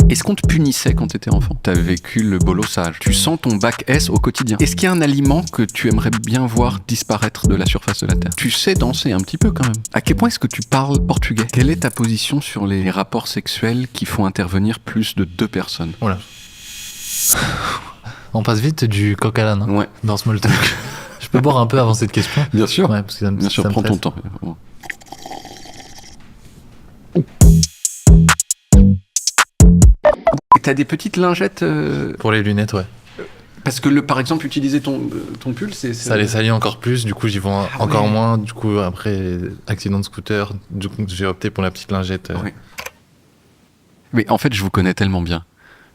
Est-ce qu'on te punissait quand t'étais enfant? T'as vécu le bolossage. Tu sens ton bac S au quotidien. Est-ce qu'il y a un aliment que tu aimerais bien voir disparaître de la surface de la Terre? Tu sais danser un petit peu quand même. À quel point est-ce que tu parles portugais? Quelle est ta position sur les rapports sexuels qui font intervenir plus de 2 personnes? Voilà. On passe vite du coq à l'âne Ouais. dans Small Talk. Je peux boire un peu avant cette question? Bien sûr. Ouais, parce que Bien sûr, prends ton temps. Et t'as des petites lingettes Pour les lunettes, ouais. parce que par exemple, utiliser ton pull, c'est... Ça les salit encore plus, du coup j'y vois encore moins. Du coup, après, accident de scooter, du coup j'ai opté pour la petite lingette. Ouais. Mais en fait, je vous connais tellement bien.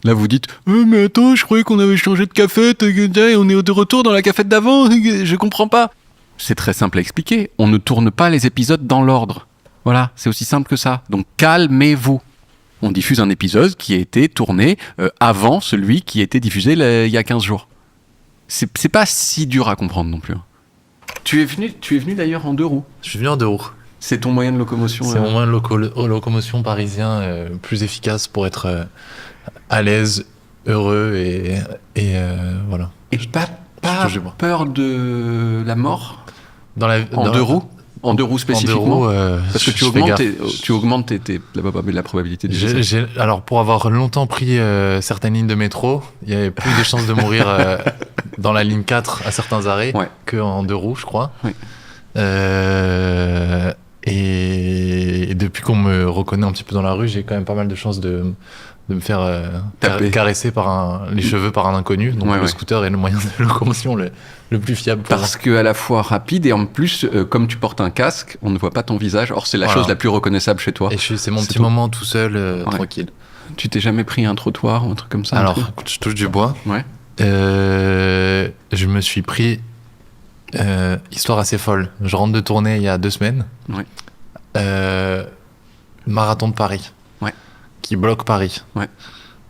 Là, vous dites mais attends, je croyais qu'on avait changé de cafette, et on est de retour dans la cafette d'avant, je comprends pas. C'est très simple à expliquer. On ne tourne pas les épisodes dans l'ordre. Voilà, c'est aussi simple que ça. Donc calmez-vous. On diffuse un épisode qui a été tourné avant celui qui a été diffusé il y a 15 jours. C'est pas si dur à comprendre non plus. Tu es venu d'ailleurs en 2 roues. Je suis venu en 2 roues. C'est ton moyen de locomotion. C'est mon moyen de locomotion parisien plus efficace pour être à l'aise, heureux et voilà. Et pas peur de la mort en 2 roues? En 2 roues spécifiquement? En 2 roues, parce que tu augmentes la probabilité de décès. Alors, pour avoir longtemps pris certaines lignes de métro, il y avait plus de chances de mourir dans la ligne 4 à certains arrêts qu'en 2 roues, je crois. Ouais. Et depuis qu'on me reconnaît un petit peu dans la rue, j'ai quand même pas mal de chances de me faire caresser par les cheveux par un inconnu. Donc le scooter est le moyen de locomotion le plus fiable. Parce qu'à la fois rapide et en plus, comme tu portes un casque, on ne voit pas ton visage. Or, c'est la chose la plus reconnaissable chez toi. Et c'est mon petit moment tout seul, tranquille. Tu t'es jamais pris un trottoir ou un truc comme ça? Alors, je touche du bois. Ouais. Je me suis pris histoire assez folle. Je rentre de tournée il y a 2 semaines. Ouais. Marathon de Paris. Ouais. Qui bloque Paris. Ouais.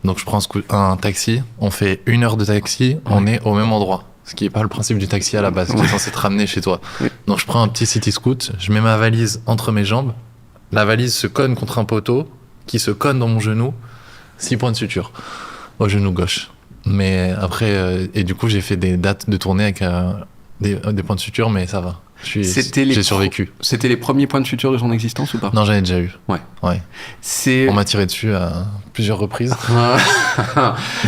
Donc je prends un taxi, on fait 1 heure de taxi, on est au même endroit. Ce qui n'est pas le principe du taxi à la base, qui est censé te ramener chez toi. Oui. Donc je prends un petit city scoot, je mets ma valise entre mes jambes, la valise se cogne contre un poteau, qui se cogne dans mon genou, 6 points de suture au genou gauche. Mais après, et du coup j'ai fait des dates de tournée avec des points de suture, mais ça va. J'ai survécu. C'était les premiers points de suture de son existence ou pas? Non, j'en ai déjà eu. Ouais. On m'a tiré dessus à plusieurs reprises.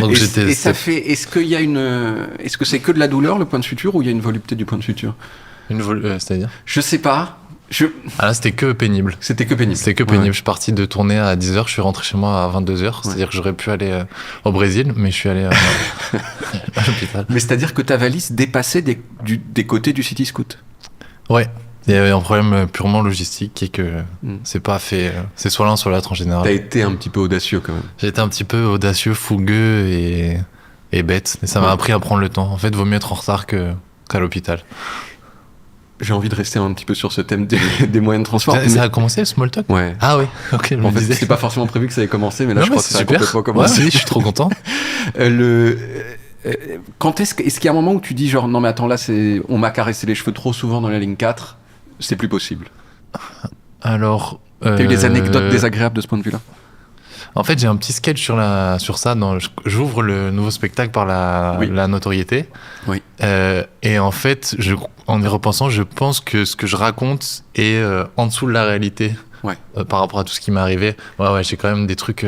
Donc ça fait. Est-ce que c'est que de la douleur le point de suture ou il y a une volupté du point de suture? C'est-à-dire? Je sais pas. Ah là, c'était que pénible. C'était que pénible. Je suis parti de tournée à 10h, je suis rentré chez moi à 22h. C'est-à-dire que j'aurais pu aller au Brésil, mais je suis allé à l'hôpital. Mais c'est-à-dire que ta valise dépassait des côtés du city scoot? Ouais. Il y avait un problème purement logistique qui est que c'est pas fait. C'est soit l'un soit l'autre en général. T'as été un petit peu audacieux quand même. J'ai été un petit peu audacieux, fougueux et bête. Et ça m'a appris à prendre le temps. En fait, vaut mieux être en retard qu'à l'hôpital. J'ai envie de rester un petit peu sur ce thème des moyens de transport. Ça a commencé le small talk? Ouais. Ah oui, ok. En fait, c'était pas forcément prévu que ça ait commencé, mais là, je crois que ça a complètement commencé. Ouais, je suis trop content. Quand est-ce qu'il y a un moment où tu dis genre non mais attends là on m'a caressé les cheveux trop souvent dans la ligne 4, c'est plus possible? Alors t'as eu des anecdotes désagréables de ce point de vue là? En fait j'ai un petit sketch sur ça. J'ouvre le nouveau spectacle par la notoriété. Oui. Et en fait en y repensant je pense que ce que je raconte est en dessous de la réalité. Ouais. Par rapport à tout ce qui m'est arrivé. Ouais j'ai quand même des trucs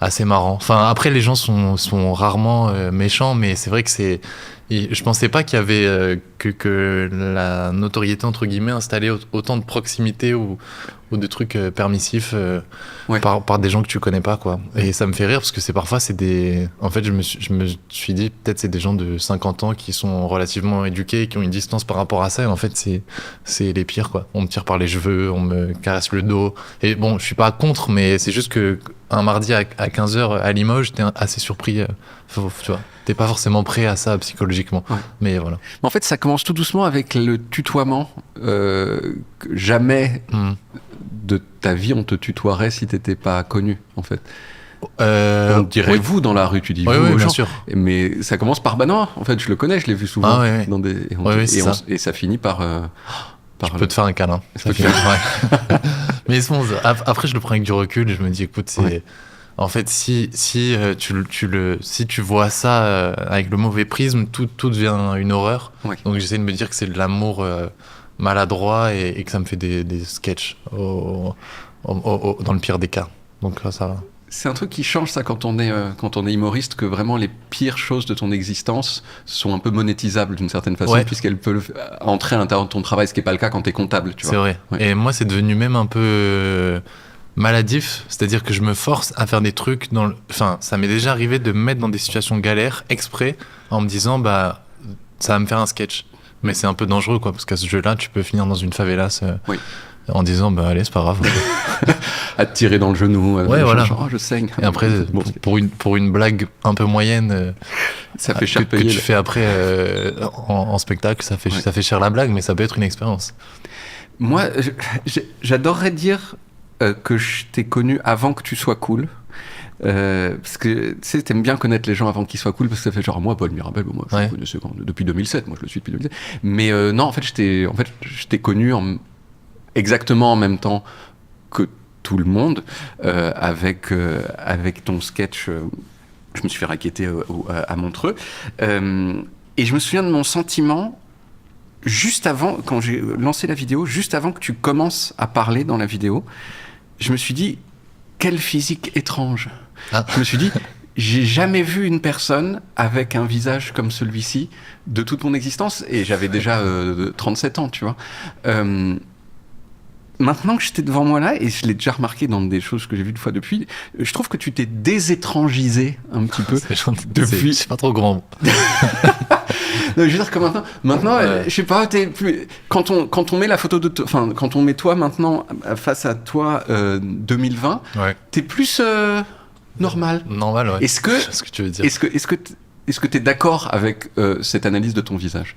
assez marrant. Enfin, après, les gens sont rarement méchants, mais c'est vrai que je pensais pas qu'il y avait que la notoriété, entre guillemets, installait autant de proximité ou de trucs permissifs par des gens que tu connais pas, quoi. Et ça me fait rire parce que parfois, en fait, je me suis dit, peut-être c'est des gens de 50 ans qui sont relativement éduqués, qui ont une distance par rapport à ça, et en fait, c'est les pires, quoi. On me tire par les cheveux, on me caresse le dos. Et bon, je suis pas contre, mais c'est juste que un mardi à 15h à Limoges, t'es assez surpris. Tu vois, t'es pas forcément prêt à ça psychologiquement. Ouais. Mais voilà. En fait, ça commence tout doucement avec le tutoiement. Jamais de ta vie on te tutoierait si t'étais pas connu, en fait. On dirait vous dans la rue, tu dis vous aux gens. Bien sûr. Mais ça commence par non, en fait, je le connais, je l'ai vu souvent. Dans des, et ça finit par. Je peux te faire un câlin. Mais bon, après, je le prends avec du recul et je me dis, écoute, En fait, si tu vois ça avec le mauvais prisme, tout devient une horreur. Ouais. Donc j'essaie de me dire que c'est de l'amour maladroit et que ça me fait des sketchs dans le pire des cas. Donc ça va. C'est un truc qui change ça quand on est humoriste, que vraiment les pires choses de ton existence sont un peu monétisables d'une certaine façon, puisqu'elles peuvent entrer à l'intérieur de ton travail, ce qui n'est pas le cas quand tu es comptable. Tu vois. C'est vrai. Ouais. Et moi, c'est devenu même un peu maladif, c'est-à-dire que je me force à faire des trucs Enfin, ça m'est déjà arrivé de me mettre dans des situations galères exprès en me disant, ça va me faire un sketch. Mais c'est un peu dangereux, quoi, parce qu'à ce jeu-là, tu peux finir dans une favelas en disant, allez, c'est pas grave. À te tirer dans le genou. Voilà. Genre, je saigne. Et après, pour une blague un peu moyenne, ça fait cher que tu fais après en spectacle, ça fait cher la blague, mais ça peut être une expérience. Moi, j'adorerais dire que je t'ai connu avant que tu sois cool. Parce que tu sais, t'aimes bien connaître les gens avant qu'ils soient cool, parce que ça fait genre moi Paul Mirabel, moi je le connaissais depuis 2007, moi je le suis depuis 2007. Mais non, en fait je t'ai connu exactement en même temps que tout le monde, avec ton sketch. Je me suis fait racketter à Montreux, et je me souviens de mon sentiment juste avant, quand j'ai lancé la vidéo, juste avant que tu commences à parler dans la vidéo. Je me suis dit, quel physique étrange. Je me suis dit, j'ai jamais vu une personne avec un visage comme celui-ci de toute mon existence, et j'avais déjà 37 ans, tu vois. Maintenant que j'étais devant moi là, et je l'ai déjà remarqué dans des choses que j'ai vues une fois depuis, je trouve que tu t'es désétrangisé un petit peu. Depuis... C'est pas trop grand. Non, je veux dire que maintenant, je sais pas, quand on met la photo de toi, enfin, quand on met toi maintenant face à toi 2020, t'es plus normal. Normal, ouais. Est-ce que, c'est ce que tu veux dire. Est-ce que t'es d'accord avec cette analyse de ton visage?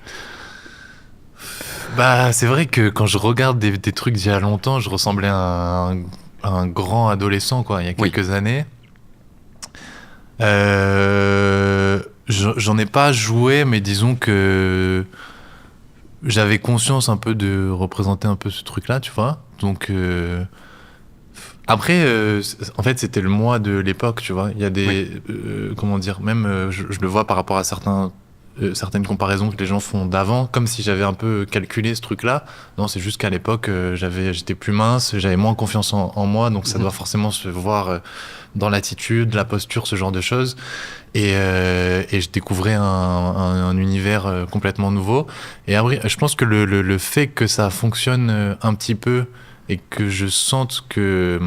C'est vrai que quand je regarde des trucs d'il y a longtemps, je ressemblais à un grand adolescent, quoi, il y a quelques années. J'en ai pas joué, mais disons que j'avais conscience un peu de représenter un peu ce truc-là, tu vois. Donc après, en fait, c'était le moi de l'époque, tu vois. Il y a des comment dire, même je le vois par rapport à certaines comparaisons que les gens font d'avant, comme si j'avais un peu calculé ce truc-là. Non, c'est juste qu'à l'époque, j'étais plus mince, j'avais moins confiance en moi, donc ça doit forcément se voir dans l'attitude, la posture, ce genre de choses. Et je découvrais un univers complètement nouveau. Et après, je pense que le fait que ça fonctionne un petit peu et que je sente que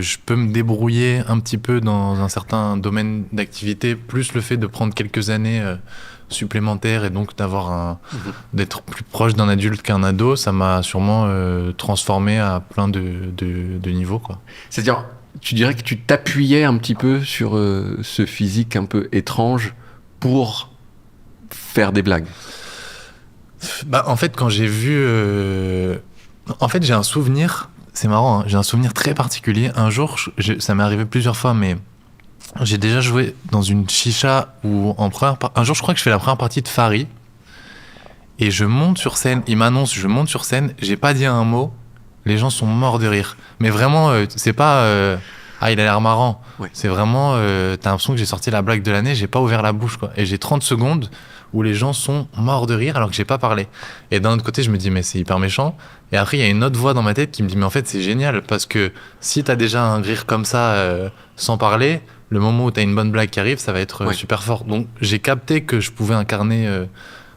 je peux me débrouiller un petit peu dans un certain domaine d'activité, plus le fait de prendre quelques années supplémentaires et donc d'être plus proche d'un adulte qu'un ado, ça m'a sûrement transformé à plein de niveaux, quoi. C'est-à-dire, tu dirais que tu t'appuyais un petit peu sur ce physique un peu étrange pour faire des blagues? En fait, quand j'ai vu... En fait, j'ai un souvenir... C'est marrant, hein, j'ai un souvenir très particulier. Un jour, ça m'est arrivé plusieurs fois, mais j'ai déjà joué dans une chicha où un jour, je crois que je fais la première partie de Fari et je monte sur scène. Il m'annonce, je monte sur scène. J'ai pas dit un mot. Les gens sont morts de rire. Mais vraiment, c'est pas il a l'air marrant. Ouais. C'est vraiment, t'as l'impression que j'ai sorti la blague de l'année. J'ai pas ouvert la bouche, quoi. Et j'ai 30 secondes où les gens sont morts de rire alors que j'ai pas parlé. Et d'un autre côté, je me dis, mais c'est hyper méchant. Et après, il y a une autre voix dans ma tête qui me dit, mais en fait, c'est génial parce que si t'as déjà un rire comme ça sans parler, le moment où t'as une bonne blague qui arrive, ça va être super fort. Donc, j'ai capté que je pouvais incarner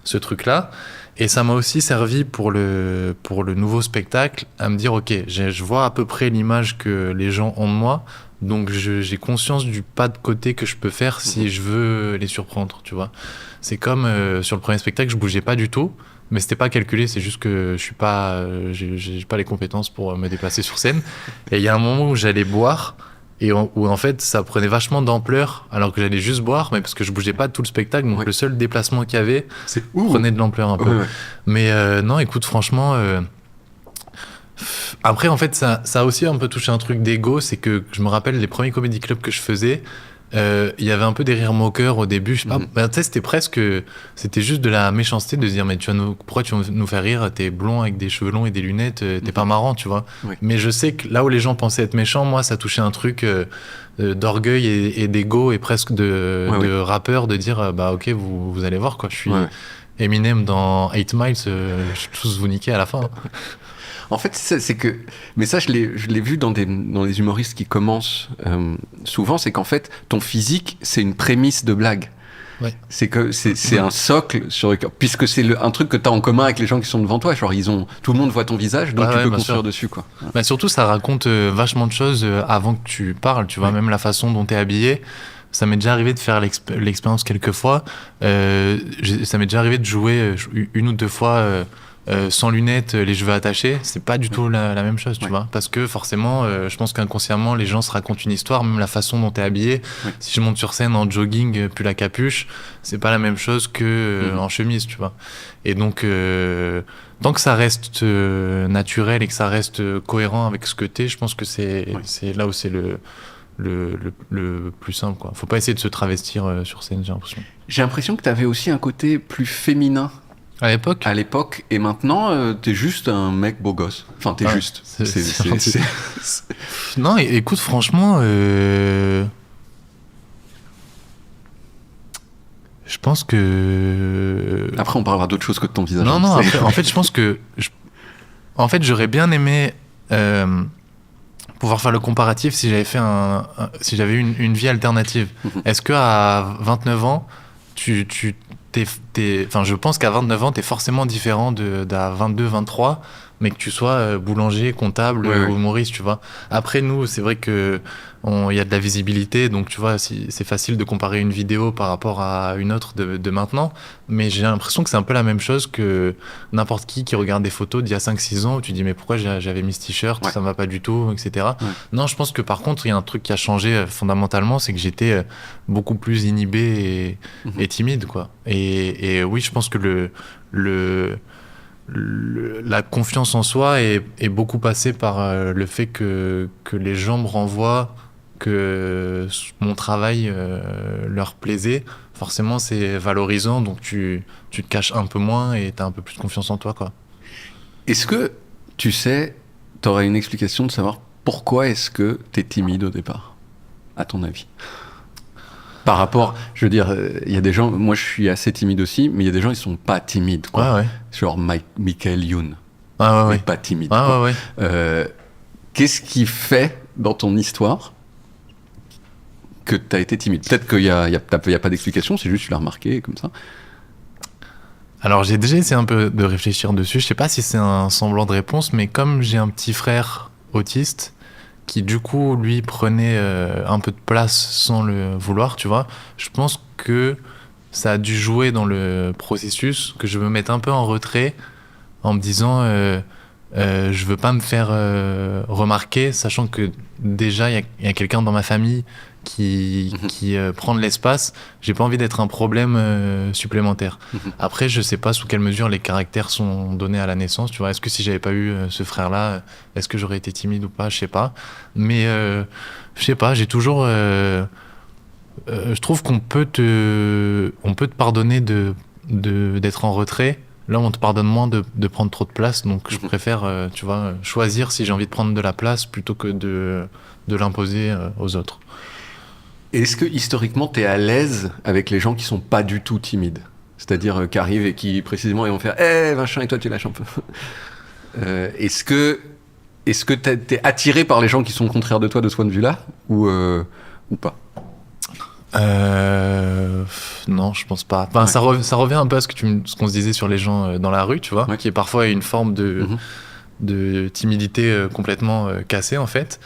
ce truc-là. Et ça m'a aussi servi pour le nouveau spectacle à me dire, ok, je vois à peu près l'image que les gens ont de moi. Donc, j'ai conscience du pas de côté que je peux faire si je veux les surprendre, tu vois. C'est comme sur le premier spectacle, je bougeais pas du tout, mais c'était pas calculé, c'est juste que j'ai pas les compétences pour me déplacer sur scène. Et il y a un moment où j'allais boire, et où en fait ça prenait vachement d'ampleur, alors que j'allais juste boire, mais parce que je bougeais pas tout le spectacle, donc le seul déplacement qu'il y avait prenait de l'ampleur un peu. Ouais. Mais non, écoute, franchement... Après, en fait, ça a aussi un peu touché un truc d'ego, c'est que je me rappelle les premiers comédie clubs que je faisais, il y avait un peu des rires moqueurs au début, je sais pas. Tu sais, c'était juste de la méchanceté de se dire, mais pourquoi tu vas nous faire rire? T'es blond avec des cheveux longs et des lunettes, t'es pas marrant, tu vois. Oui. Mais je sais que là où les gens pensaient être méchants, moi, ça touchait un truc d'orgueil et d'ego et presque de rappeur, de dire, bah ok, vous allez voir, quoi. Je suis Eminem dans 8 Miles, je vais tous vous niquer à la fin. En fait, c'est que... Mais ça, je l'ai vu dans les humoristes qui commencent souvent, c'est qu'en fait, ton physique, c'est une prémisse de blague. Ouais. C'est que c'est un socle puisque c'est un truc que tu as en commun avec les gens qui sont devant toi. Genre, tout le monde voit ton visage, donc tu peux construire dessus, quoi. Bah, surtout, ça raconte vachement de choses avant que tu parles. Tu vois, même la façon dont tu es habillé. Ça m'est déjà arrivé de faire l'expérience quelques fois. Ça m'est déjà arrivé de jouer une ou deux fois... sans lunettes, les cheveux attachés, c'est pas du tout la même chose, tu vois. Parce que forcément, je pense qu'inconsciemment, les gens se racontent une histoire, même la façon dont t'es habillé. Si je monte sur scène en jogging, puis la capuche, c'est pas la même chose que en chemise, tu vois. Et donc, tant que ça reste naturel et que ça reste cohérent avec ce que t'es, je pense que c'est là où c'est le plus simple, quoi. Faut pas essayer de se travestir sur scène, j'ai l'impression. J'ai l'impression que t'avais aussi un côté plus féminin. À l'époque, et maintenant, t'es juste un mec beau gosse. Enfin, t'es juste. Non, écoute, franchement, je pense que... Après, on parlera d'autre chose que de ton visage. Non, après, en fait, je pense que... En fait, j'aurais bien aimé pouvoir faire le comparatif si j'avais fait si j'avais eu une vie alternative. Est-ce qu'à 29 ans, enfin, je pense qu'à 29 ans, t'es forcément différent d'à 22, 23, mais que tu sois boulanger, comptable ou humoriste, tu vois. Après, nous, c'est vrai que il y a de la visibilité, donc tu vois, c'est facile de comparer une vidéo par rapport à une autre de maintenant, mais j'ai l'impression que c'est un peu la même chose que n'importe qui regarde des photos d'il y a 5-6 ans, où tu dis, mais pourquoi j'avais mis ce t-shirt, ça me va pas du tout, etc. Non, je pense que par contre, il y a un truc qui a changé fondamentalement, c'est que j'étais beaucoup plus inhibé et timide, quoi. Et oui, je pense que la confiance en soi est beaucoup passée par le fait que les gens me renvoient que mon travail leur plaisait. Forcément, c'est valorisant, donc tu te caches un peu moins et t'as un peu plus de confiance en toi, quoi. Est-ce que, tu sais, t'aurais une explication de savoir pourquoi est-ce que t'es timide au départ, à ton avis? Par rapport, je veux dire, il y a des gens, moi je suis assez timide aussi, mais il y a des gens, ils sont pas timides, quoi. Genre Michael Youn. Pas timide. Qu'est-ce qui fait dans ton histoire que tu as été timide? Peut-être qu'il y a pas d'explication, c'est juste que tu l'as remarqué comme ça. Alors j'ai déjà essayé un peu de réfléchir dessus. Je sais pas si c'est un semblant de réponse, mais comme j'ai un petit frère autiste qui du coup lui prenait un peu de place sans le vouloir, tu vois, je pense que ça a dû jouer dans le processus, que je me mette un peu en retrait en me disant je veux pas me faire remarquer, sachant que déjà il y a quelqu'un dans ma famille qui prend de l'espace. J'ai pas envie d'être un problème supplémentaire. Après, je sais pas sous quelle mesure les caractères sont donnés à la naissance, tu vois. Est-ce que si j'avais pas eu ce frère-là, est-ce que j'aurais été timide ou pas? Je sais pas. Mais je sais pas, j'ai toujours... je trouve qu'on peut te pardonner d'être en retrait. Là, on te pardonne moins de prendre trop de place, donc je préfère, tu vois, choisir si j'ai envie de prendre de la place plutôt que de l'imposer aux autres. Est-ce que, historiquement, tu es à l'aise avec les gens qui sont pas du tout timides? C'est-à-dire qui arrivent et qui, précisément, ils vont faire « Eh, machin, et toi, tu lâches un peu. » Est-ce que t'es attiré par les gens qui sont contraires de toi de ce point de vue-là ou pas? Non, je pense pas. Enfin, ça revient un peu à ce qu'on se disait sur les gens dans la rue, tu vois, qui est parfois une forme de timidité complètement cassée, en fait.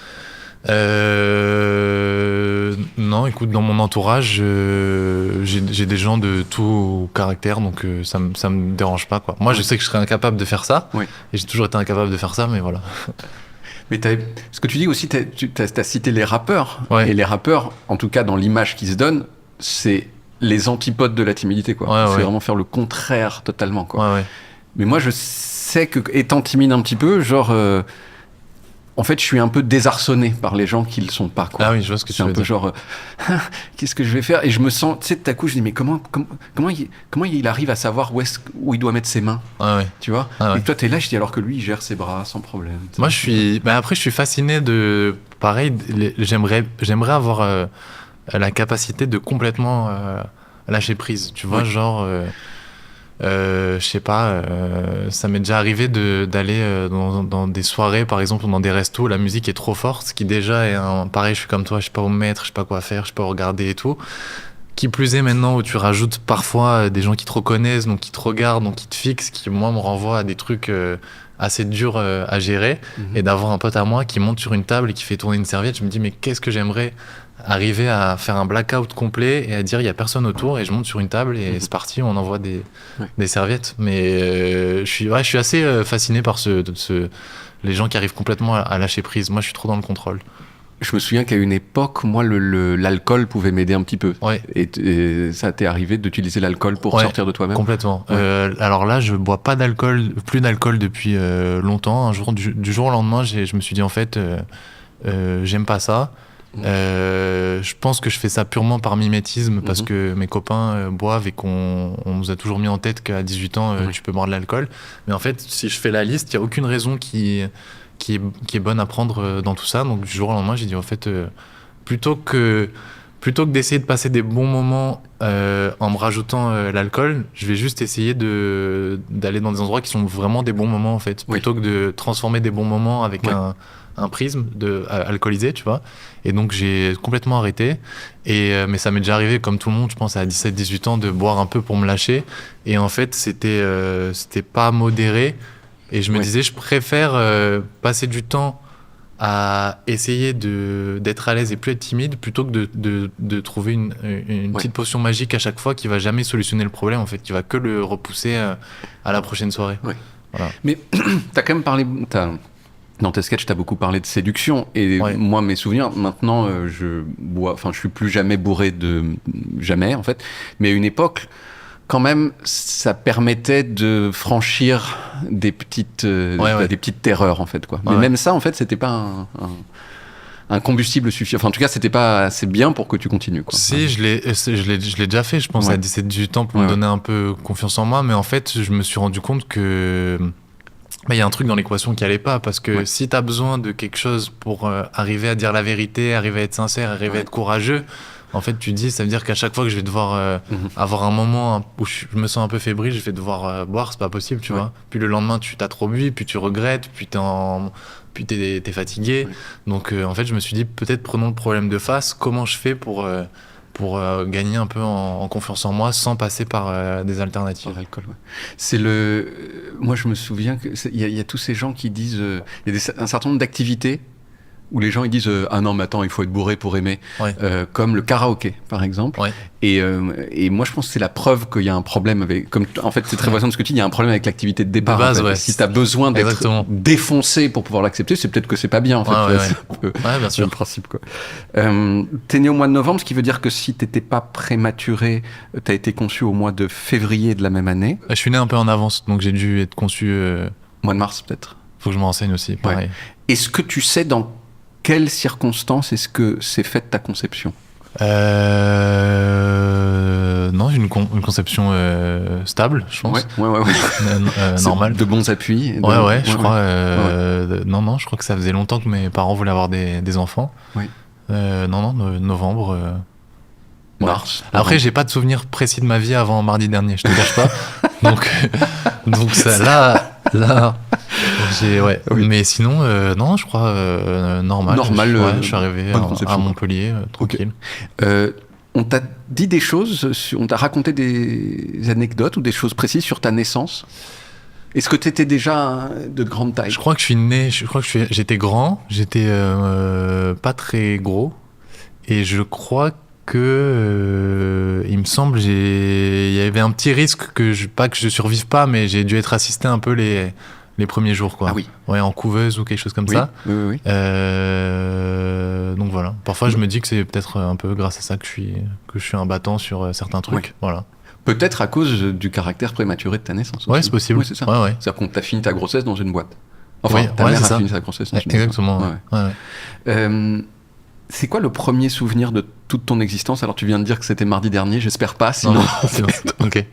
Non, écoute, dans mon entourage, j'ai des gens de tout caractère, donc ça me dérange pas, quoi. Moi, je sais que je serais incapable de faire ça, et j'ai toujours été incapable de faire ça, mais voilà. Mais ce que tu dis aussi, t'as cité les rappeurs, et les rappeurs, en tout cas dans l'image qui se donne, c'est les antipodes de la timidité, quoi. C'est vraiment faire le contraire totalement, quoi. Mais moi, je sais que, étant timide un petit peu, genre... En fait, je suis un peu désarçonné par les gens qui le sont pas, quoi. Ah oui, je vois ce que tu veux dire. C'est un peu genre, qu'est-ce que je vais faire? Et je me sens, tu sais, tout à coup, je dis, mais comment il arrive à savoir où il doit mettre ses mains? Ah ouais. Tu vois? Ah ouais. Et toi, t'es là, je dis, alors que lui, il gère ses bras sans problème. Moi, après, je suis fasciné de. Pareil, j'aimerais avoir la capacité de complètement lâcher prise. Tu vois, genre. Je sais pas, ça m'est déjà arrivé d'aller dans des soirées, par exemple, ou dans des restos, la musique est trop forte, ce qui déjà est pareil, je suis comme toi, je sais pas où me mettre, je sais pas quoi faire, je sais pas où regarder et tout. Qui plus est maintenant où tu rajoutes parfois des gens qui te reconnaissent, donc qui te regardent, donc qui te fixent, qui moi me renvoient à des trucs assez durs à gérer, et d'avoir un pote à moi qui monte sur une table et qui fait tourner une serviette, je me dis mais qu'est-ce que j'aimerais arriver à faire un blackout complet et à dire il y a personne autour et je monte sur une table et c'est parti, on envoie des serviettes. Mais je suis assez fasciné par les gens qui arrivent complètement à lâcher prise. Moi je suis trop dans le contrôle. Je me souviens qu'à une époque, moi, l'alcool pouvait m'aider un petit peu. Ouais. Et ça t'est arrivé d'utiliser l'alcool pour sortir de toi-même? Complètement. Alors là, je bois plus d'alcool depuis longtemps. Un jour, du jour au lendemain, je me suis dit en fait, j'aime pas ça. Je pense que je fais ça purement par mimétisme parce que mes copains boivent et qu'on nous a toujours mis en tête qu'à 18 ans, tu peux boire de l'alcool. Mais en fait, si je fais la liste, il n'y a aucune raison qui est bonne à prendre dans tout ça. Donc du jour au lendemain, j'ai dit en fait, plutôt que d'essayer de passer des bons moments en me rajoutant l'alcool, je vais juste essayer d'aller dans des endroits qui sont vraiment des bons moments en fait, plutôt que de transformer des bons moments avec un prisme alcoolisé, tu vois. Et donc j'ai complètement arrêté. Mais ça m'est déjà arrivé, comme tout le monde, je pense à 17-18 ans, de boire un peu pour me lâcher. Et en fait, c'était pas modéré. Et je me disais, je préfère passer du temps à essayer d'être à l'aise et plus être timide plutôt que de trouver une petite potion magique à chaque fois qui va jamais solutionner le problème, en fait, qui va que le repousser à la prochaine soirée. Voilà. Mais t'as quand même parlé... Dans tes sketchs, t'as beaucoup parlé de séduction. Et moi, mes souvenirs, maintenant, je suis plus jamais bourré jamais, en fait. Mais à une époque, quand même, ça permettait de franchir des petites terreurs, en fait, quoi. Mais même ça, en fait, c'était pas un combustible suffisant. Enfin, en tout cas, c'était pas assez bien pour que tu continues, quoi. Si, je l'ai déjà fait, je pense, à 17-18 ans pour me donner un peu confiance en moi. Mais en fait, je me suis rendu compte que... il y a un truc dans l'équation qui allait pas, parce que si t'as besoin de quelque chose pour arriver à dire la vérité, arriver à être sincère, arriver à être courageux, en fait tu dis, ça veut dire qu'à chaque fois que je vais devoir avoir un moment où je me sens un peu fébrile, je vais devoir boire, c'est pas possible, tu vois. Puis le lendemain tu t'as trop bu, puis tu regrettes, puis t'es fatigué. Donc en fait je me suis dit, peut-être prenons le problème de face, comment je fais pour gagner un peu en confiance en moi sans passer par des alternatives. Par l'alcool, moi je me souviens qu'il y a tous ces gens qui disent, il y a un certain nombre d'activités où les gens ils disent ah non mais attends, il faut être bourré pour aimer, comme le karaoké par exemple. Et moi je pense que c'est la preuve qu'il y a un problème avec, en fait c'est très voisin de ce que tu dis, il y a un problème avec l'activité de départ, de base, en fait. Si t'as besoin d'être défoncé pour pouvoir l'accepter, c'est peut-être que c'est pas bien, en fait. Bien sûr. Le principe, quoi. T'es né au mois de novembre, ce qui veut dire que si t'étais pas prématuré, t'as été conçu au mois de février de la même année. Je suis né un peu en avance, donc j'ai dû être conçu mois de mars peut-être. Faut que je me renseigne aussi, pareil. Est-ce que tu sais dans quelles circonstances est-ce que c'est faite ta conception? Non, une conception stable, je pense. Normal. De bons appuis. Je crois. Non, je crois que ça faisait longtemps que mes parents voulaient avoir des enfants. Novembre. Mars. Après, j'ai pas de souvenir précis de ma vie avant mardi dernier, je te cache pas. donc ça, là. Mais sinon, non, je crois normal. Je suis arrivé à Montpellier, tranquille. On t'a dit des choses, on t'a raconté des anecdotes ou des choses précises sur ta naissance? Est-ce que tu étais déjà de grande taille? Je crois que je suis né, j'étais grand, j'étais pas très gros, et je crois que il me semble il y avait un petit risque pas que je survive pas, mais j'ai dû être assisté un peu les premiers jours, quoi. Ah oui. En couveuse ou quelque chose comme ça. Oui. Donc voilà. Parfois je me dis que c'est peut-être un peu grâce à ça que je suis un battant sur certains trucs. Voilà. Peut-être à cause du caractère prématuré de ta naissance. Ouais, c'est possible. Oui, c'est ça. Ouais. C'est-à-dire qu'on t'a fini ta grossesse dans une boîte. Enfin, ta mère a fini sa grossesse. Exactement. C'est quoi le premier souvenir de toute ton existence? Alors, tu viens de dire que c'était mardi dernier, j'espère pas, sinon... Non, ok.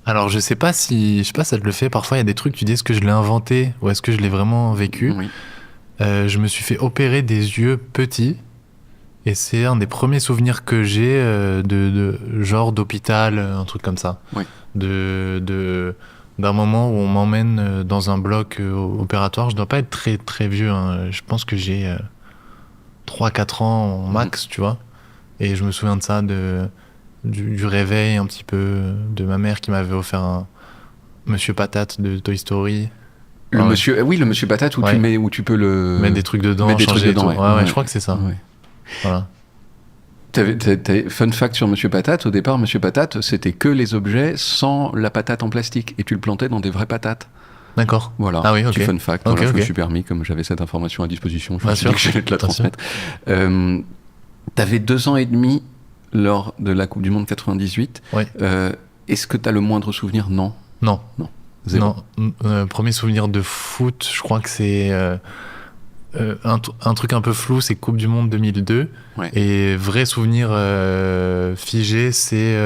Alors, je sais pas si ça te le fait. Parfois, il y a des trucs, tu dis, est-ce que je l'ai inventé ou est-ce que je l'ai vraiment vécu? Oui. Je me suis fait opérer des yeux petits. Et c'est un des premiers souvenirs que j'ai de genre d'hôpital, un truc comme ça. Oui. D'un moment où on m'emmène dans un bloc opératoire. Je dois pas être très, très vieux. Hein. Je pense que j'ai 3-4 ans max, tu vois. Et je me souviens de ça, du réveil un petit peu, de ma mère qui m'avait offert un Monsieur Patate de Toy Story. Le Monsieur Patate où tu peux le... mettre des trucs dedans, changer dedans. Ouais, je crois que c'est ça. Ouais. Voilà. Fun fact sur Monsieur Patate, au départ, Monsieur Patate, c'était que les objets sans la patate en plastique. Et tu le plantais dans des vraies patates. D'accord. Voilà, ah oui, okay. Petit fun fact. Okay, je me suis permis, comme j'avais cette information à disposition, je me suis dit que j'allais te la transmettre. T'avais 2 ans et demi lors de la Coupe du Monde 98. Oui. Est-ce que t'as le moindre souvenir? Non. Zéro. Non. Premier souvenir de foot, je crois que c'est... un truc un peu flou, c'est Coupe du Monde 2002. Ouais. Et vrai souvenir figé, c'est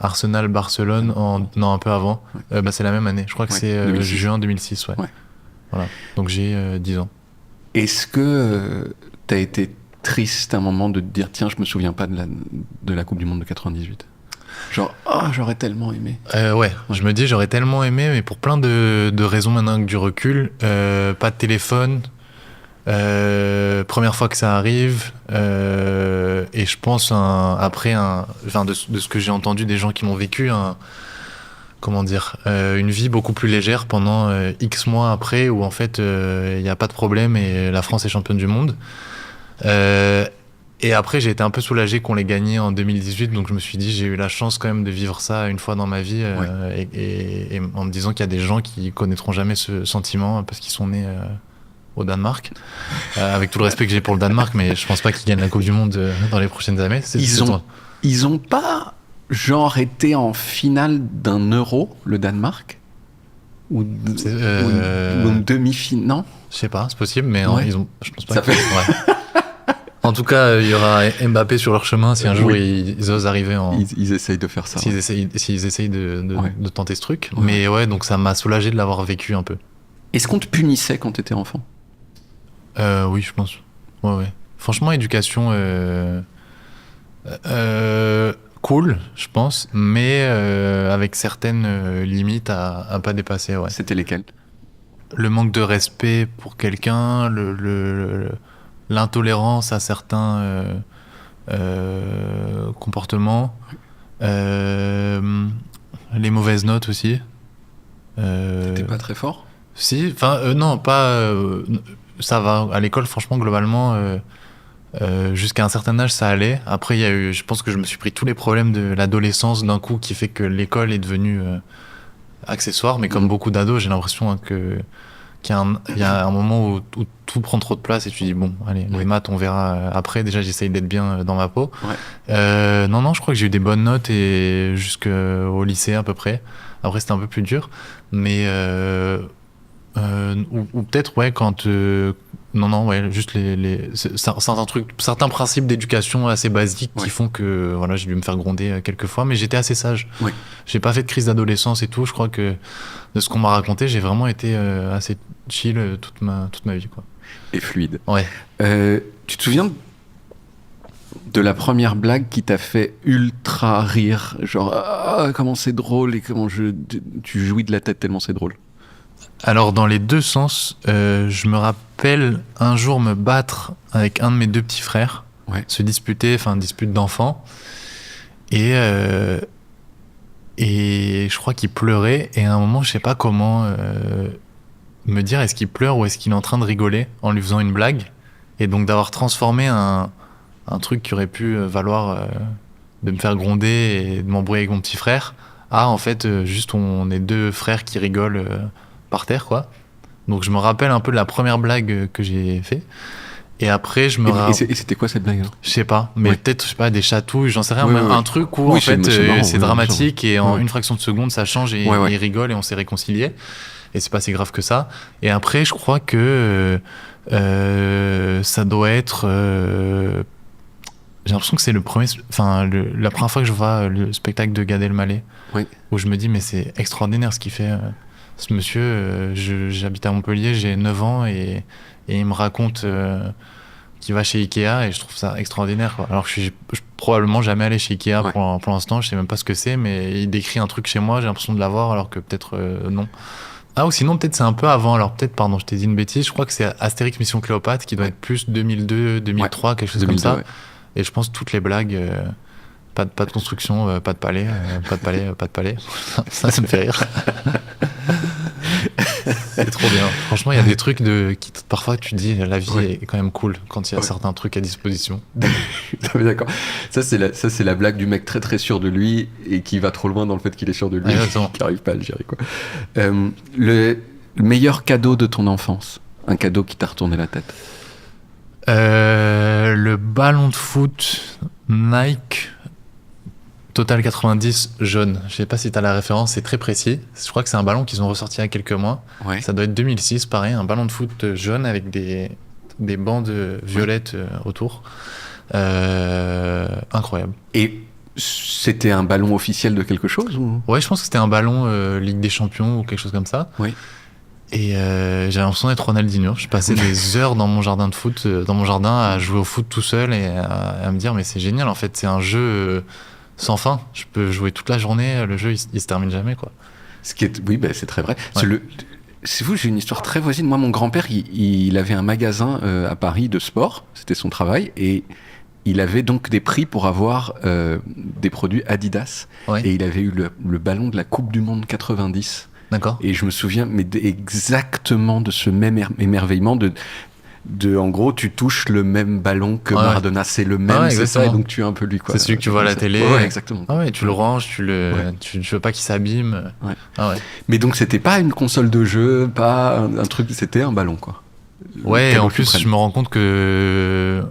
Arsenal-Barcelone un peu avant. Ouais. C'est la même année. Je crois que c'est juin 2006. Ouais. Voilà. Donc j'ai 10 ans. Est-ce que t'as été triste à un moment de te dire tiens, je me souviens pas de la Coupe du Monde de 98? Genre, j'aurais tellement aimé. Je me dis j'aurais tellement aimé, mais pour plein de raisons maintenant avec du recul. Pas de téléphone. Première fois que ça arrive, et je pense de ce que j'ai entendu des gens qui l'ont vécu, une vie beaucoup plus légère pendant X mois après, où en fait il n'y a pas de problème et la France est championne du monde. Et après j'ai été un peu soulagé qu'on l'ait gagné en 2018, donc je me suis dit j'ai eu la chance quand même de vivre ça une fois dans ma vie, et en me disant qu'il y a des gens qui connaîtront jamais ce sentiment parce qu'ils sont nés au Danemark, avec tout le respect que j'ai pour le Danemark, mais je pense pas qu'ils gagnent la Coupe du Monde dans les prochaines années. Ils ont pas été en finale d'un Euro, le Danemark, ou une demi-finale? Non, je sais pas, c'est possible, mais je pense pas. Ça fait. En tout cas, il y aura Mbappé sur leur chemin si un jour ils osent arriver en. Ils essayent de faire ça. S'ils essayent de tenter ce truc. Ouais. Mais donc ça m'a soulagé de l'avoir vécu un peu. Est-ce qu'on te punissait quand t'étais enfant? Oui, je pense. Ouais. Franchement, éducation cool, je pense, mais avec certaines limites à pas dépasser. Ouais. C'était lesquelles? Le manque de respect pour quelqu'un, l'intolérance à certains comportements, les mauvaises notes aussi. T'étais pas très fort? Si, non, pas... ça va, à l'école, franchement, globalement, jusqu'à un certain âge, ça allait. Après, je pense que je me suis pris tous les problèmes de l'adolescence d'un coup, qui fait que l'école est devenue accessoire. Mais comme beaucoup d'ados, j'ai l'impression qu'il y a un moment où tout prend trop de place et tu dis, bon, allez, les maths, on verra après. Déjà, j'essaye d'être bien dans ma peau. Ouais. Non, je crois que j'ai eu des bonnes notes et jusqu'au lycée, à peu près. Après, c'était un peu plus dur. Mais... ou peut-être quand juste certains principes d'éducation assez basiques qui font que j'ai dû me faire gronder quelques fois, mais j'étais assez sage. J'ai pas fait de crise d'adolescence et tout. Je crois que de ce qu'on m'a raconté, j'ai vraiment été assez chill toute ma vie, quoi. Et fluide. Tu te souviens de la première blague qui t'a fait ultra rire, genre comment c'est drôle et comment tu jouis de la tête tellement c'est drôle? Alors dans les deux sens, je me rappelle un jour me battre avec un de mes 2 petits frères, se disputer, dispute d'enfants, et je crois qu'il pleurait, et à un moment je sais pas comment me dire est-ce qu'il pleure ou est-ce qu'il est en train de rigoler en lui faisant une blague, et donc d'avoir transformé un truc qui aurait pu valoir de me faire gronder et de m'embrouiller avec mon petit frère à en fait juste on est 2 frères qui rigolent par terre, quoi. Donc je me rappelle un peu de la première blague que j'ai fait. Et après, Et c'était quoi cette blague, alors? Je sais pas, mais peut-être, je sais pas, des chatouilles, j'en sais rien, mais un truc où en fait c'est dramatique et en une fraction de seconde ça change et ils rigolent et on s'est réconciliés. et c'est pas si grave que ça. Et après, je crois que ça doit être... j'ai l'impression que c'est la première fois que je vois le spectacle de Gad Elmaleh, où je me dis, mais c'est extraordinaire ce qu'il fait. Ce monsieur, j'habite à Montpellier, j'ai 9 ans, et il me raconte qu'il va chez Ikea, et je trouve ça extraordinaire, quoi. Alors que je suis probablement jamais allé chez Ikea pour l'instant, je sais même pas ce que c'est, mais il décrit un truc chez moi, j'ai l'impression de l'avoir, alors que peut-être non. Ah, ou sinon peut-être c'est un peu avant, alors peut-être, pardon, je t'ai dit une bêtise, je crois que c'est Astérix Mission Cléopâtre, qui doit être plus 2002, 2003, quelque chose 2002, comme ça. Ouais. Et je pense toutes les blagues, pas de construction, pas de palais, pas de palais. Ça me fait rire. C'est trop bien. Franchement, il y a des trucs qui parfois tu te dis, la vie est quand même cool quand il y a certains trucs à disposition. D'accord. Ça c'est la blague du mec très très sûr de lui et qui va trop loin dans le fait qu'il est sûr de lui, qui n'arrive pas à le gérer, quoi. Le meilleur cadeau de ton enfance, un cadeau qui t'a retourné la tête. Le ballon de foot Nike Total 90 jaune. Je sais pas si tu as la référence, c'est très précis. Je crois que c'est un ballon qu'ils ont ressorti il y a quelques mois. Ouais. Ça doit être 2006, pareil, un ballon de foot jaune avec des bandes violettes autour. Incroyable. Et c'était un ballon officiel de quelque chose ou... Ouais, je pense que c'était un ballon Ligue des Champions ou quelque chose comme ça. Oui. Et j'avais l'impression d'être Ronaldinho. Je passais des heures dans mon jardin de foot, à jouer au foot tout seul et à me dire, mais c'est génial, en fait, c'est un jeu sans fin. Je peux jouer toute la journée, le jeu il se termine jamais, quoi. Oui, c'est très vrai. Ouais. C'est fou, j'ai une histoire très voisine. Moi, mon grand-père, il avait un magasin à Paris de sport, c'était son travail, et il avait donc des prix pour avoir des produits Adidas. Ouais. Et il avait eu le ballon de la Coupe du Monde 90. D'accord. Et je me souviens exactement de ce même émerveillement de en gros, tu touches le même ballon que Maradona, c'est le même, c'est ça, et donc tu es un peu lui, quoi. C'est celui que tu vois à la télé. Ouais, exactement. Ah ouais, tu le ranges, tu veux pas qu'il s'abîme. Ouais. Ah ouais. Mais donc c'était pas une console de jeu, pas un truc, c'était un ballon, quoi. Ouais, et en plus je me rends compte que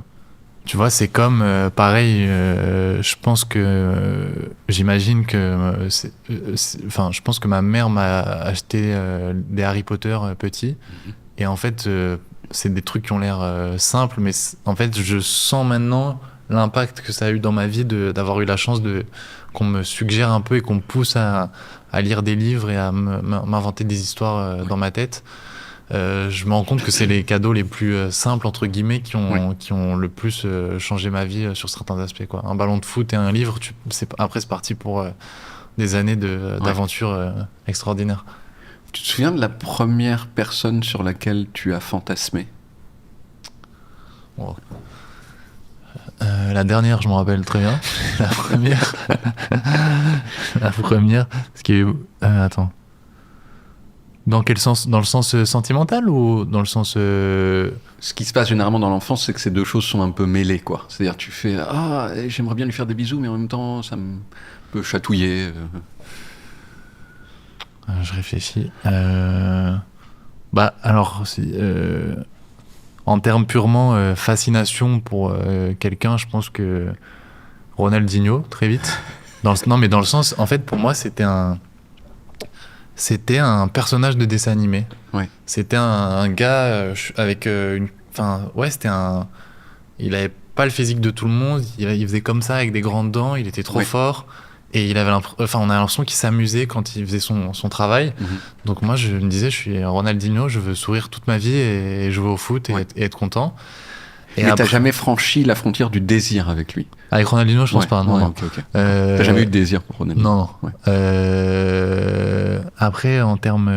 tu vois, c'est comme pareil, je pense que j'imagine que je pense que ma mère m'a acheté des Harry Potter petits, et en fait c'est des trucs qui ont l'air simples, mais en fait je sens maintenant l'impact que ça a eu dans ma vie d'avoir eu la chance qu'on me suggère un peu et qu'on me pousse à lire des livres et à m'inventer des histoires dans ma tête. Je me rends compte que c'est les cadeaux les plus simples, entre guillemets, qui ont le plus changé ma vie sur certains aspects, quoi. Un ballon de foot et un livre, après c'est parti pour des années d'aventure extraordinaires. Tu te souviens de la première personne sur laquelle tu as fantasmé ? La dernière, je m'en rappelle très bien. La première. Ce qui est... attends. Dans quel sens ? Dans le sens sentimental ou dans le sens... Ce qui se passe généralement dans l'enfance, c'est que ces deux choses sont un peu mêlées, quoi. C'est-à-dire tu fais « Ah, j'aimerais bien lui faire des bisous, mais en même temps, ça me peut chatouiller. » Je réfléchis. Alors, en termes purement fascination pour quelqu'un, je pense que Ronaldinho, très vite. Dans le sens, en fait, pour moi, c'était un personnage de dessin animé. Ouais. C'était un gars avec il avait pas le physique de tout le monde. Il faisait comme ça avec des grandes dents. Il était trop fort. Et on a l'impression qu'il s'amusait quand il faisait son travail. Mm-hmm. Donc moi, je me disais, je suis Ronaldinho, je veux sourire toute ma vie et jouer au foot et être content. Mais t'as jamais franchi la frontière du désir avec lui ? Avec Ronaldinho, je pense pas. Non. Okay. T'as jamais eu de désir pour Ronaldinho ? Non. Ouais. Après, en termes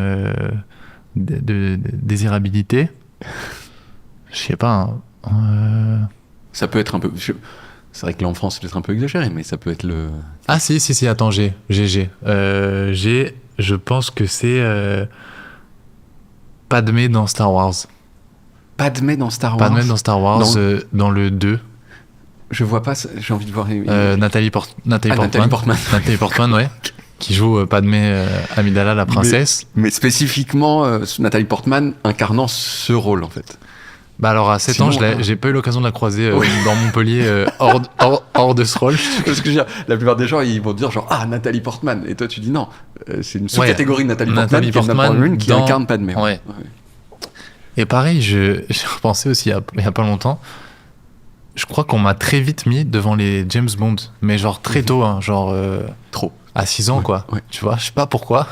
de désirabilité, je sais pas. Ça peut être un peu... C'est vrai que l'enfance, c'est peut-être un peu exagéré, mais ça peut être le... Ah si, attends, GG. Je pense que c'est Padmé dans Star Wars. Padmé dans Star Wars ? Padmé dans Star Wars, dans le 2. Je vois pas, j'ai envie de voir... Nathalie Portman. Nathalie Portman, ouais. Qui joue Padmé Amidala, la princesse. Mais spécifiquement, Nathalie Portman incarnant ce rôle, en fait. Bah alors à 7 ans, j'ai pas eu l'occasion de la croiser dans Montpellier hors de ce rôle. Parce que la plupart des gens, ils vont dire genre Nathalie Portman, et toi tu dis non, c'est une sous-catégorie de Nathalie Portman qui incarne Padmé. Ouais. Et pareil, j'ai repensé aussi il y a pas longtemps. Je crois qu'on m'a très vite mis devant les James Bond, mais genre très tôt, hein, genre trop à 6 ans quoi. Ouais. Tu vois, je sais pas pourquoi.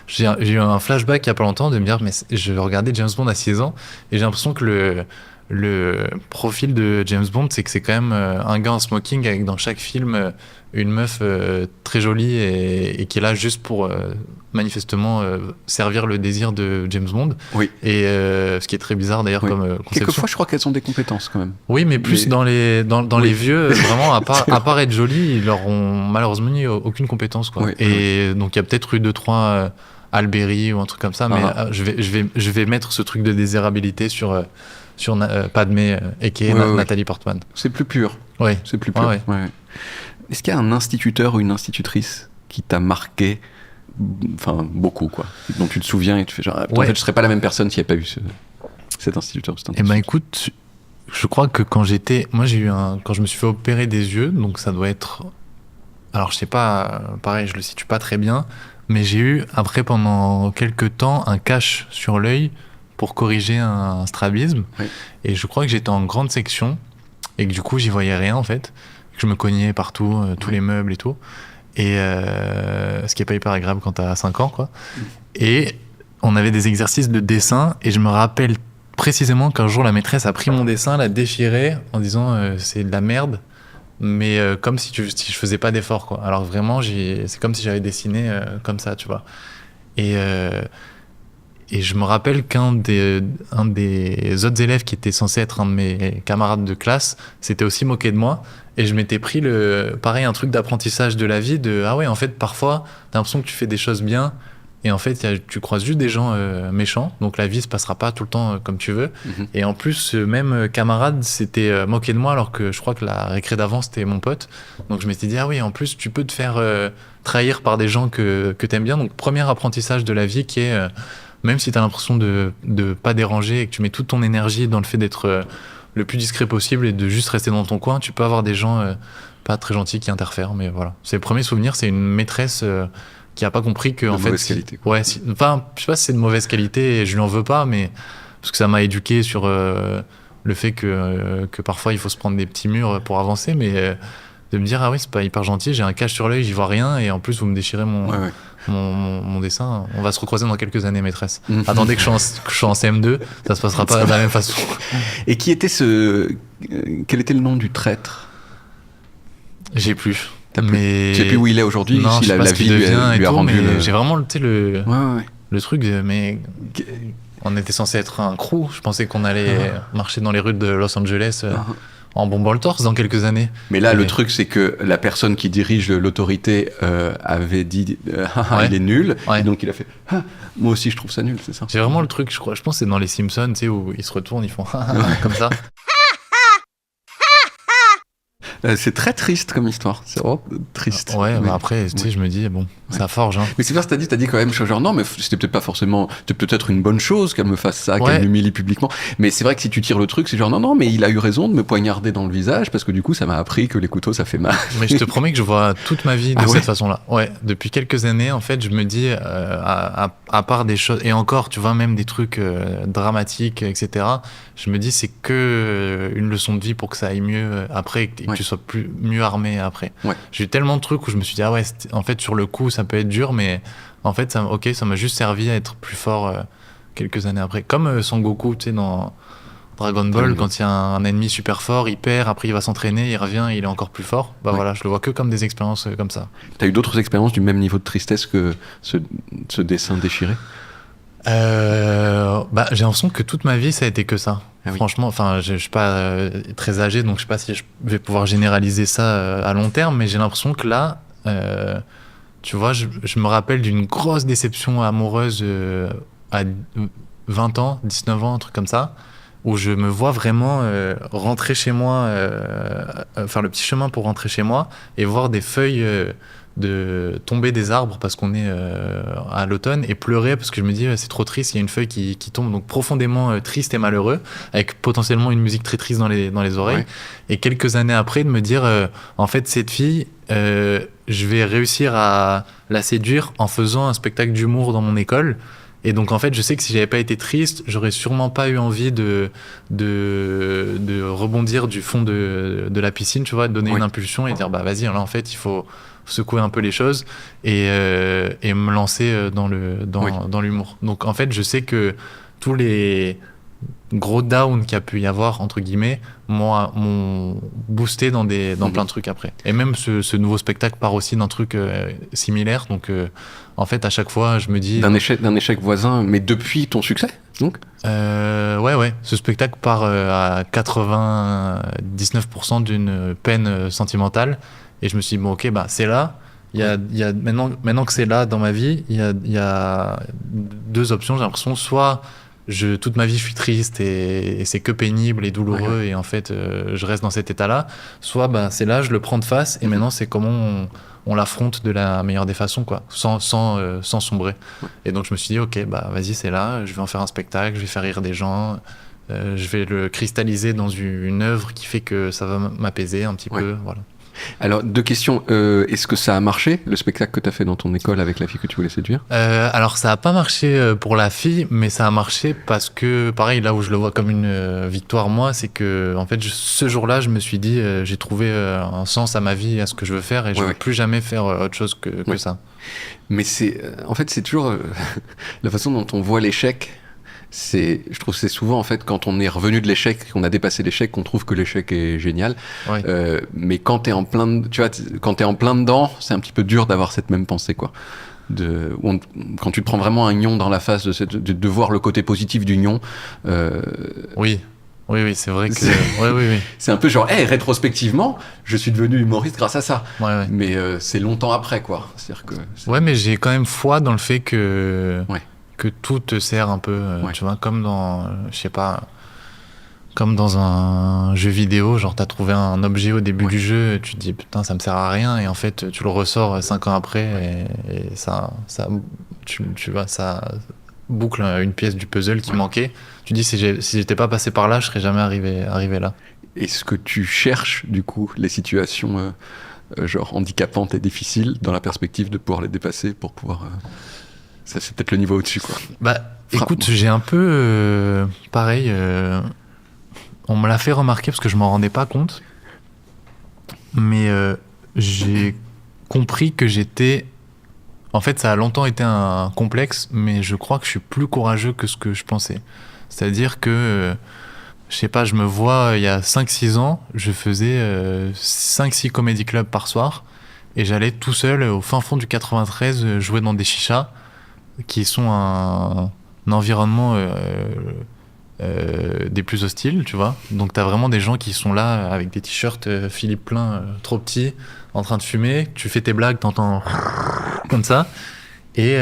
J'ai eu un flashback il y a pas longtemps de me dire mais je regardais James Bond à 6 ans et j'ai l'impression que le profil de James Bond, c'est que c'est quand même un gars en smoking avec dans chaque film une meuf très jolie et qui est là juste pour manifestement servir le désir de James Bond. Oui. Et ce qui est très bizarre d'ailleurs comme conception. Quelquefois, je crois qu'elles ont des compétences quand même. Oui, mais plus dans les vieux, vraiment, à part être jolis, ils leur ont malheureusement mis aucune compétence, quoi. Oui, et donc il y a peut-être eu 2-3 Alberi ou un truc comme ça, mais je vais mettre ce truc de désirabilité sur Padmé et Nathalie Portman. C'est plus pur. Oui. C'est plus pur. Ouais. Est-ce qu'il y a un instituteur ou une institutrice qui t'a marqué, enfin beaucoup quoi, dont tu te souviens et tu fais genre en fait je serais pas la même personne s'il n'y avait pas eu cet instituteur ou cette institutrice. Eh ben écoute, je crois que quand j'ai je me suis fait opérer des yeux, donc ça doit être, alors je sais pas, pareil je le situe pas très bien, mais j'ai eu après pendant quelques temps un cache sur l'œil pour corriger un strabisme. Oui. Et je crois que j'étais en grande section et que du coup j'y voyais rien en fait, que je me cognais partout, tous les meubles et tout, et ce qui est pas hyper agréable quand t'as 5 ans quoi. Et on avait des exercices de dessin et je me rappelle précisément qu'un jour la maîtresse a pris mon dessin, l'a déchiré en disant c'est de la merde, mais comme si je faisais pas d'effort quoi. Alors vraiment c'est comme si j'avais dessiné comme ça, tu vois. Et je me rappelle qu'un des autres élèves qui était censé être un de mes camarades de classe s'était aussi moqué de moi. Et je m'étais pris pareil, un truc d'apprentissage de la vie, ah ouais, en fait, parfois, t'as l'impression que tu fais des choses bien, et en fait, tu croises juste des gens méchants, donc la vie se passera pas tout le temps comme tu veux. Mm-hmm. Et en plus, ce même camarade s'était moqué de moi, alors que je crois que la récré d'avant, c'était mon pote. Donc je m'étais dit, ah oui, en plus, tu peux te faire trahir par des gens que t'aimes bien. Donc premier apprentissage de la vie qui est... même si tu as l'impression de pas déranger et que tu mets toute ton énergie dans le fait d'être le plus discret possible et de juste rester dans ton coin, tu peux avoir des gens pas très gentils qui interfèrent. Mais voilà, c'est le premier souvenir, c'est une maîtresse qui a pas compris que de en fait, mauvaise qualité. Ouais, enfin, je sais pas si c'est de mauvaise qualité et je lui en veux pas, mais parce que ça m'a éduqué sur le fait que parfois il faut se prendre des petits murs pour avancer, mais de me dire ah oui, c'est pas hyper gentil, j'ai un cache sur l'œil, j'y vois rien et en plus vous me déchirez mon dessin, on va se recroiser dans quelques années, maîtresse. Attendez que je sois en CM2, ça se passera pas de la même façon. Et quel était le nom du traître? J'ai plus. Mais... Tu sais plus où il est aujourd'hui? Non, si je sais pas la ce vie qu'il lui devient a rendu j'ai vraiment le truc de, mais Ok. on était censé être un crew. Je pensais qu'on allait marcher dans les rues de Los Angeles en bombant le torse dans quelques années. Mais là, le truc, c'est que la personne qui dirige l'autorité avait dit il est nul. Ouais. Et donc il a fait moi aussi, je trouve ça nul, c'est ça. C'est vraiment le truc, je pense que c'est dans les Simpsons, tu sais, où ils se retournent, ils font comme ça. C'est très triste comme histoire, c'est vraiment triste. Ouais, mais après, tu sais, je me dis, bon, ça forge. Hein. Mais c'est bien ce que t'as dit quand même, genre non, mais c'était peut-être pas forcément, c'était peut-être une bonne chose qu'elle me fasse ça, qu'elle m'humilie publiquement. Mais c'est vrai que si tu tires le truc, c'est genre non, mais il a eu raison de me poignarder dans le visage parce que du coup, ça m'a appris que les couteaux, ça fait mal. Mais je te promets que je vois toute ma vie de cette façon-là. Ouais, depuis quelques années, en fait, je me dis, à part des choses, et encore, tu vois, même des trucs dramatiques, etc., je me dis, c'est que une leçon de vie pour que ça aille mieux après et que tu sois mieux armé après. Ouais. J'ai eu tellement de trucs où je me suis dit, ah ouais, en fait, sur le coup, ça peut être dur, mais en fait, ça m'a juste servi à être plus fort quelques années après. Comme Sangoku, tu sais, dans Dragon Ball, quand il y a un ennemi super fort, il perd, après il va s'entraîner, il revient, il est encore plus fort. Bah voilà, je le vois que comme des expériences comme ça. T'as eu d'autres expériences du même niveau de tristesse que ce dessin déchiré? J'ai l'impression que toute ma vie ça a été que ça. Franchement, enfin, je suis pas très âgé, donc je sais pas si je vais pouvoir généraliser ça à long terme, mais j'ai l'impression que là, tu vois, je me rappelle d'une grosse déception amoureuse à 20 ans, 19 ans, un truc comme ça, où je me vois vraiment rentrer chez moi, faire le petit chemin pour rentrer chez moi et voir des feuilles tomber des arbres parce qu'on est à l'automne et pleurer parce que je me dis c'est trop triste, il y a une feuille qui tombe, donc profondément triste et malheureux, avec potentiellement une musique très triste dans les oreilles. Ouais. Et quelques années après de me dire en fait cette fille je vais réussir à la séduire en faisant un spectacle d'humour dans mon école. Et donc en fait je sais que si j'avais pas été triste, j'aurais sûrement pas eu envie de rebondir du fond de la piscine, tu vois, de donner une impulsion et dire bah vas-y, là en fait il faut secouer un peu les choses et me lancer dans l'humour. Donc en fait je sais que tous les gros down qu'il y a pu y avoir entre guillemets m'ont boosté dans plein de trucs après. Et même ce nouveau spectacle part aussi d'un truc similaire, donc en fait à chaque fois je me dis d'un échec voisin, mais depuis ton succès donc ouais, ce spectacle part à 99% d'une peine sentimentale et je me suis dit bon ok, bah c'est là, il y a maintenant que c'est là dans ma vie, il y a deux options, j'ai l'impression, soit toute ma vie je suis triste et c'est que pénible et douloureux et en fait je reste dans cet état-là, soit bah, c'est là, je le prends de face et maintenant c'est comment on l'affronte de la meilleure des façons, quoi, sans sombrer. Et donc je me suis dit ok, bah vas-y, c'est là, je vais en faire un spectacle, je vais faire rire des gens, je vais le cristalliser dans une œuvre qui fait que ça va m'apaiser un petit peu, voilà. Alors, deux questions. Est-ce que ça a marché, le spectacle que tu as fait dans ton école avec la fille que tu voulais séduire ? Alors, ça n'a pas marché pour la fille, mais ça a marché parce que, pareil, là où je le vois comme une victoire, moi, c'est que, en fait, ce jour-là, je me suis dit, j'ai trouvé un sens à ma vie, à ce que je veux faire, et je ne veux plus jamais faire autre chose que ça. Mais en fait, c'est toujours la façon dont on voit l'échec. Je trouve que c'est souvent en fait quand on est revenu de l'échec, qu'on a dépassé l'échec, qu'on trouve que l'échec est génial. Mais quand t'es en plein dedans, c'est un petit peu dur d'avoir cette même pensée, quoi. Quand tu te prends vraiment un gnon dans la face, de voir le côté positif du gnon. Oui, c'est vrai que oui. C'est un peu genre, rétrospectivement, je suis devenu humoriste grâce à ça. Mais c'est longtemps après, quoi. C'est-à-dire que mais j'ai quand même foi dans le fait que tout te sert un peu, tu vois, comme dans, je sais pas, comme dans un jeu vidéo, genre t'as trouvé un objet au début du jeu, tu te dis putain ça me sert à rien, et en fait tu le ressors 5 ans après et ça tu vois, ça boucle une pièce du puzzle qui manquait. Tu dis si j'étais pas passé par là, je serais jamais arrivé là. Est-ce que tu cherches du coup les situations genre handicapantes et difficiles dans la perspective de pouvoir les dépasser pour pouvoir ça, c'est peut-être le niveau au-dessus, quoi. Bah, écoute, j'ai un peu pareil. On me l'a fait remarquer parce que je m'en rendais pas compte. Mais j'ai compris que j'étais. En fait, ça a longtemps été un complexe, mais je crois que je suis plus courageux que ce que je pensais. C'est-à-dire que, je sais pas, je me vois il y a 5-6 ans, je faisais 5-6 comédie clubs par soir et j'allais tout seul au fin fond du 93 jouer dans des chichas, qui sont un environnement des plus hostiles, tu vois. Donc t'as vraiment des gens qui sont là avec des t-shirts Philippe Plein trop petits, en train de fumer, tu fais tes blagues, t'entends comme ça, et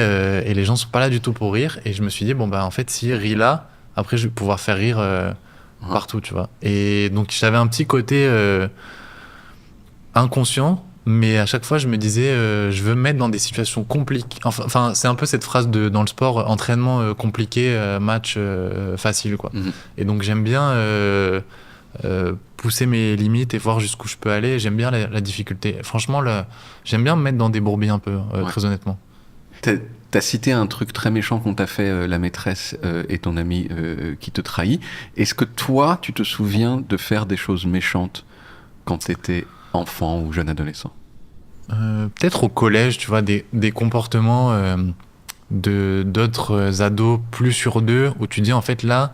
les gens sont pas là du tout pour rire, et je me suis dit, bon bah en fait si rit là, après je vais pouvoir faire rire partout, tu vois. Et donc j'avais un petit côté inconscient, mais à chaque fois je me disais je veux me mettre dans des situations compliquées, enfin c'est un peu cette phrase dans le sport, entraînement compliqué, match facile, quoi. Et donc j'aime bien pousser mes limites et voir jusqu'où je peux aller. J'aime bien la difficulté, franchement j'aime bien me mettre dans des bourbiers un peu, très honnêtement. T'as cité un truc très méchant qu'on t'a fait, la maîtresse et ton ami qui te trahit. Est-ce que toi tu te souviens de faire des choses méchantes quand t'étais enfant ou jeune adolescent? Peut-être au collège, tu vois, des comportements d'autres ados plus sur deux, où tu dis en fait là,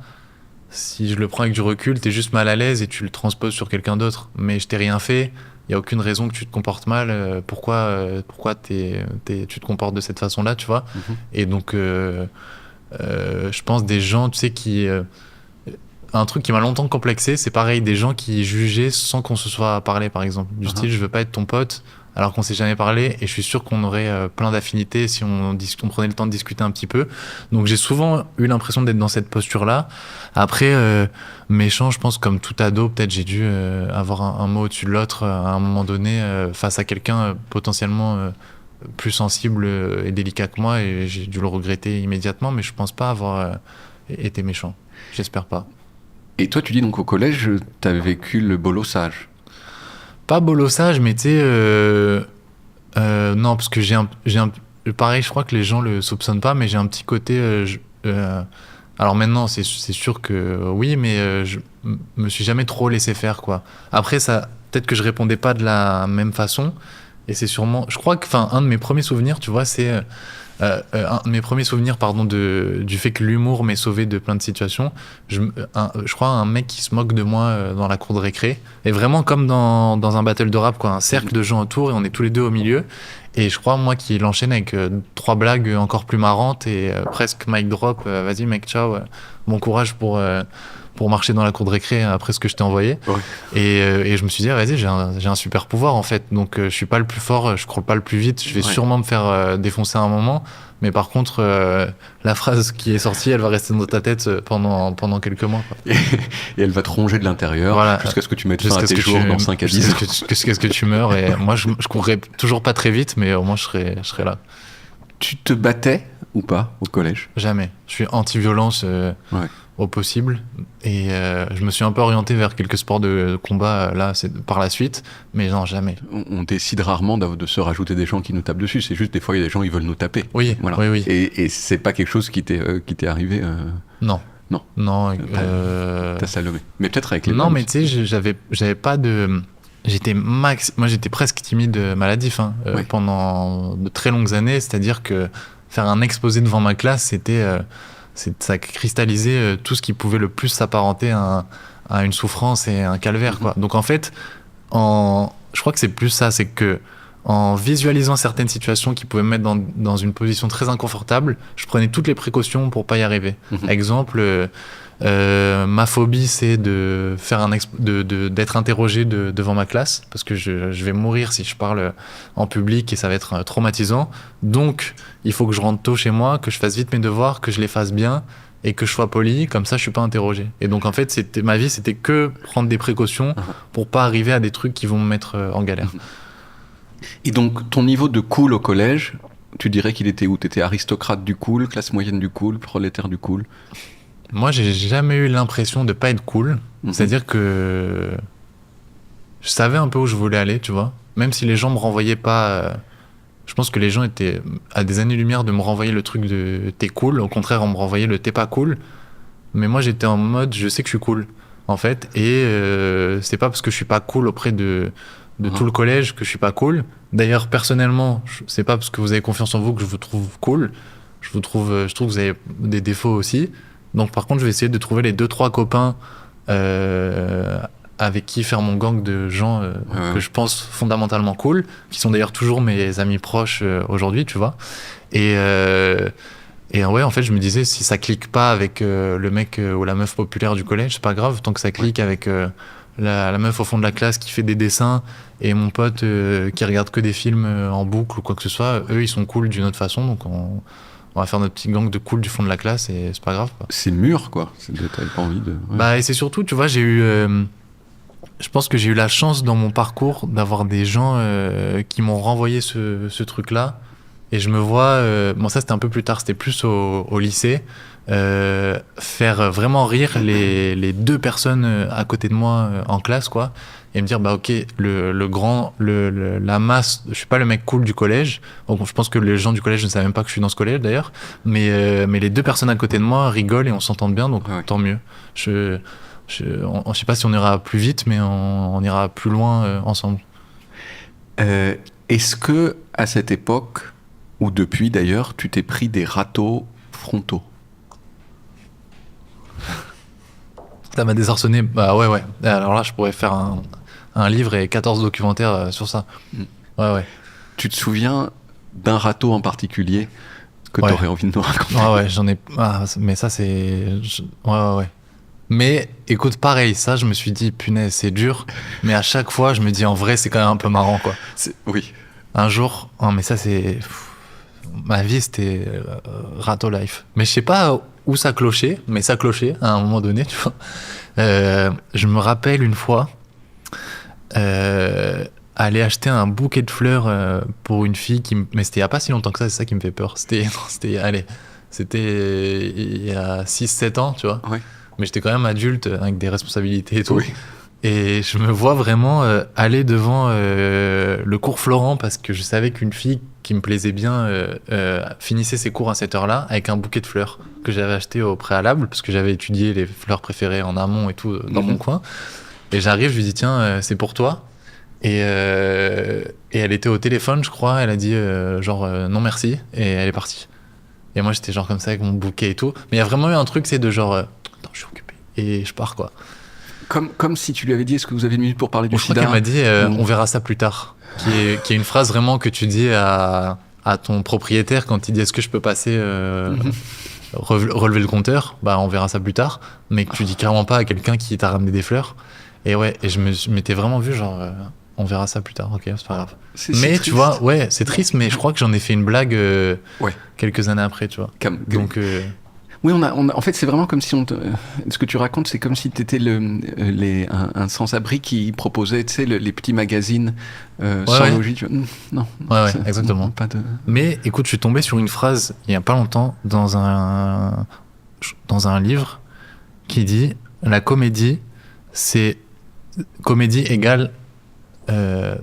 si je le prends avec du recul, t'es juste mal à l'aise et tu le transposes sur quelqu'un d'autre, mais je t'ai rien fait, il n'y a aucune raison que tu te comportes mal, pourquoi tu te comportes de cette façon-là, tu vois. Et donc je pense des gens, tu sais, qui... un truc qui m'a longtemps complexé, c'est pareil, des gens qui jugeaient sans qu'on se soit parlé, par exemple. Du style, je veux pas être ton pote, alors qu'on s'est jamais parlé, et je suis sûr qu'on aurait plein d'affinités si on prenait le temps de discuter un petit peu. Donc j'ai souvent eu l'impression d'être dans cette posture-là. Après, méchant, je pense, comme tout ado, peut-être j'ai dû avoir un mot au-dessus de l'autre à un moment donné face à quelqu'un potentiellement plus sensible et délicat que moi, et j'ai dû le regretter immédiatement, mais je pense pas avoir été méchant. J'espère pas. Et toi, tu dis donc au collège, t'as vécu le bolossage. Pas bolossage, mais tu sais, non, parce que pareil, je crois que les gens le soupçonnent pas, mais j'ai un petit côté. Alors maintenant, c'est sûr que oui, mais je me suis jamais trop laissé faire, quoi. Après, ça, peut-être que je répondais pas de la même façon, et c'est sûrement. Je crois que, un de mes premiers souvenirs, tu vois, c'est. Un de mes premiers souvenirs, du fait que l'humour m'ait sauvé de plein de situations. Je crois un mec qui se moque de moi dans la cour de récré, et vraiment comme dans un battle de rap, quoi, un cercle de gens autour et on est tous les deux au milieu. Et je crois, moi, qu'il enchaîne avec 3 blagues encore plus marrantes et presque mic drop. Vas-y, mec, ciao. Bon courage pour marcher dans la cour de récré après ce que je t'ai envoyé. Ouais. Et je me suis dit, vas-y, j'ai un super pouvoir, en fait. Donc, je suis pas le plus fort, je crawl pas le plus vite. Je vais sûrement me faire défoncer à un moment. Mais par contre, la phrase qui est sortie, elle va rester dans ta tête pendant quelques mois, quoi. Et elle va te ronger de l'intérieur, voilà, jusqu'à ce que tu mettes fin à tes jours dans 5 à 10 ans. Jusqu'à ce que tu meurs. Et moi, je courrais toujours pas très vite, mais au moins, je serais là. Tu te battais ou pas au collège ? Jamais. Je suis anti-violence au possible. Et je me suis un peu orienté vers quelques sports de combat par la suite, mais non, jamais. On décide rarement de se rajouter des gens qui nous tapent dessus. C'est juste des fois, il y a des gens qui veulent nous taper. Oui, voilà. Oui. Et c'est pas quelque chose qui t'est arrivé Non. Non. T'as salomé. Mais peut-être avec les Non, mais tu sais, j'avais pas de... Moi, j'étais presque timide maladif pendant de très longues années. C'est-à-dire que faire un exposé devant ma classe, ça cristallisait tout ce qui pouvait le plus s'apparenter à une souffrance et un calvaire, quoi. Donc en fait, je crois que c'est plus ça, c'est que en visualisant certaines situations qui pouvaient me mettre dans une position très inconfortable, je prenais toutes les précautions pour pas y arriver. Exemple, ma phobie, c'est de faire d'être interrogé devant ma classe, parce que je vais mourir si je parle en public et ça va être traumatisant. Donc, il faut que je rentre tôt chez moi, que je fasse vite mes devoirs, que je les fasse bien et que je sois poli, comme ça je suis pas interrogé. Et donc en fait, ma vie, c'était que prendre des précautions pour pas arriver à des trucs qui vont me mettre en galère. Et donc, ton niveau de cool au collège, tu dirais qu'il était où ? T'étais aristocrate du cool, classe moyenne du cool, prolétaire du cool ? Moi, j'ai jamais eu l'impression de pas être cool. C'est-à-dire que je savais un peu où je voulais aller, tu vois. Même si les gens me renvoyaient pas... je pense que les gens étaient à des années-lumière de me renvoyer le truc de « t'es cool ». Au contraire, on me renvoyait le « t'es pas cool ». Mais moi, j'étais en mode « je sais que je suis cool », en fait. Et c'est pas parce que je suis pas cool auprès de tout le collège que je suis pas cool. D'ailleurs, personnellement, c'est pas parce que vous avez confiance en vous que je vous trouve cool. Je trouve que vous avez des défauts aussi. Donc par contre, je vais essayer de trouver les 2-3 copains avec qui faire mon gang de gens que je pense fondamentalement cool, qui sont d'ailleurs toujours mes amis proches aujourd'hui, tu vois. Et ouais, en fait, je me disais, si ça clique pas avec le mec ou la meuf populaire du collège, c'est pas grave, tant que ça clique avec la meuf au fond de la classe qui fait des dessins et mon pote qui regarde que des films en boucle ou quoi que ce soit, eux, ils sont cool d'une autre façon, donc on va faire notre petit gang de cool du fond de la classe et c'est pas grave, quoi. C'est mûr, quoi. T'avais pas envie de... Ouais. Bah, et c'est surtout, tu vois, je pense que j'ai eu la chance dans mon parcours d'avoir des gens qui m'ont renvoyé ce truc-là. Et je me vois... bon, ça, c'était un peu plus tard. C'était plus au lycée. Faire vraiment rire les 2 personnes à côté de moi en classe, quoi. Et me dire, bah ok, la masse... Je suis pas le mec cool du collège. Donc, je pense que les gens du collège ne savent même pas que je suis dans ce collège, d'ailleurs. Mais les 2 personnes à côté de moi rigolent et on s'entend bien, donc tant mieux. Je sais pas si on ira plus vite, mais on ira plus loin ensemble. Est-ce que, à cette époque, ou depuis d'ailleurs, tu t'es pris des râteaux frontaux ? Ça m'a désarçonné. Bah ouais. Alors là, je pourrais faire un livre et 14 documentaires sur ça. Ouais. Tu te souviens d'un râteau en particulier que t'aurais envie de nous raconter ? Ouais, j'en ai... mais ça, c'est... Ouais. Mais écoute, pareil, ça, je me suis dit, punaise, c'est dur. Mais à chaque fois, je me dis, en vrai, c'est quand même un peu marrant, quoi. Oui. Un jour, oh, mais ça, c'est. Ma vie, c'était rato life. Mais je sais pas où ça clochait, mais ça clochait à un moment donné, tu vois. Je me rappelle une fois aller acheter un bouquet de fleurs pour une fille mais c'était il y a pas si longtemps que ça, c'est ça qui me fait peur. C'était il y a 6-7 ans, tu vois. Oui. Mais j'étais quand même adulte avec des responsabilités et tout. Oui. Et je me vois vraiment aller devant le cours Florent parce que je savais qu'une fille qui me plaisait bien finissait ses cours à cette heure-là avec un bouquet de fleurs que j'avais acheté au préalable parce que j'avais étudié les fleurs préférées en amont et tout dans mon coin. Et j'arrive, je lui dis tiens, c'est pour toi. Et elle était au téléphone, je crois. Elle a dit non merci et elle est partie. Et moi j'étais genre comme ça avec mon bouquet et tout. Mais il y a vraiment eu un truc, c'est de genre attends, je suis occupé et je pars quoi. Comme si tu lui avais dit est-ce que vous avez une minute pour parler du sida. Je crois qu'elle m'a dit on verra ça plus tard. Qui est une phrase vraiment que tu dis à ton propriétaire quand il dit est-ce que je peux passer relever le compteur, bah on verra ça plus tard. Mais que tu dis clairement pas à quelqu'un qui t'a ramené des fleurs. Et ouais, et je m'étais vraiment vu genre on verra ça plus tard, ok, c'est pas grave. Mais tu vois, ouais, c'est triste, mais je crois que j'en ai fait une blague quelques années après, tu vois. Donc oui, en fait, c'est vraiment comme si ce que tu racontes, c'est comme si tu étais un sans-abri qui proposait, tu sais, les petits magazines sans logis. Tu vois. Non. Ouais, exactement. Pas de... Mais écoute, je suis tombé sur une phrase il y a pas longtemps dans un livre qui dit la comédie, c'est comédie égale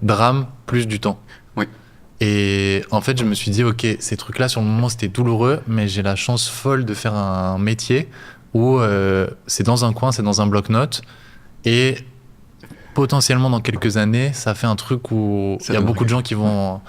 drame plus du temps. Oui. Et en fait, je me suis dit, ok, ces trucs-là, sur le moment, c'était douloureux, mais j'ai la chance folle de faire un métier où c'est dans un coin, c'est dans un bloc-notes, et potentiellement, dans quelques années, ça fait un truc où il y a beaucoup de gens qui vont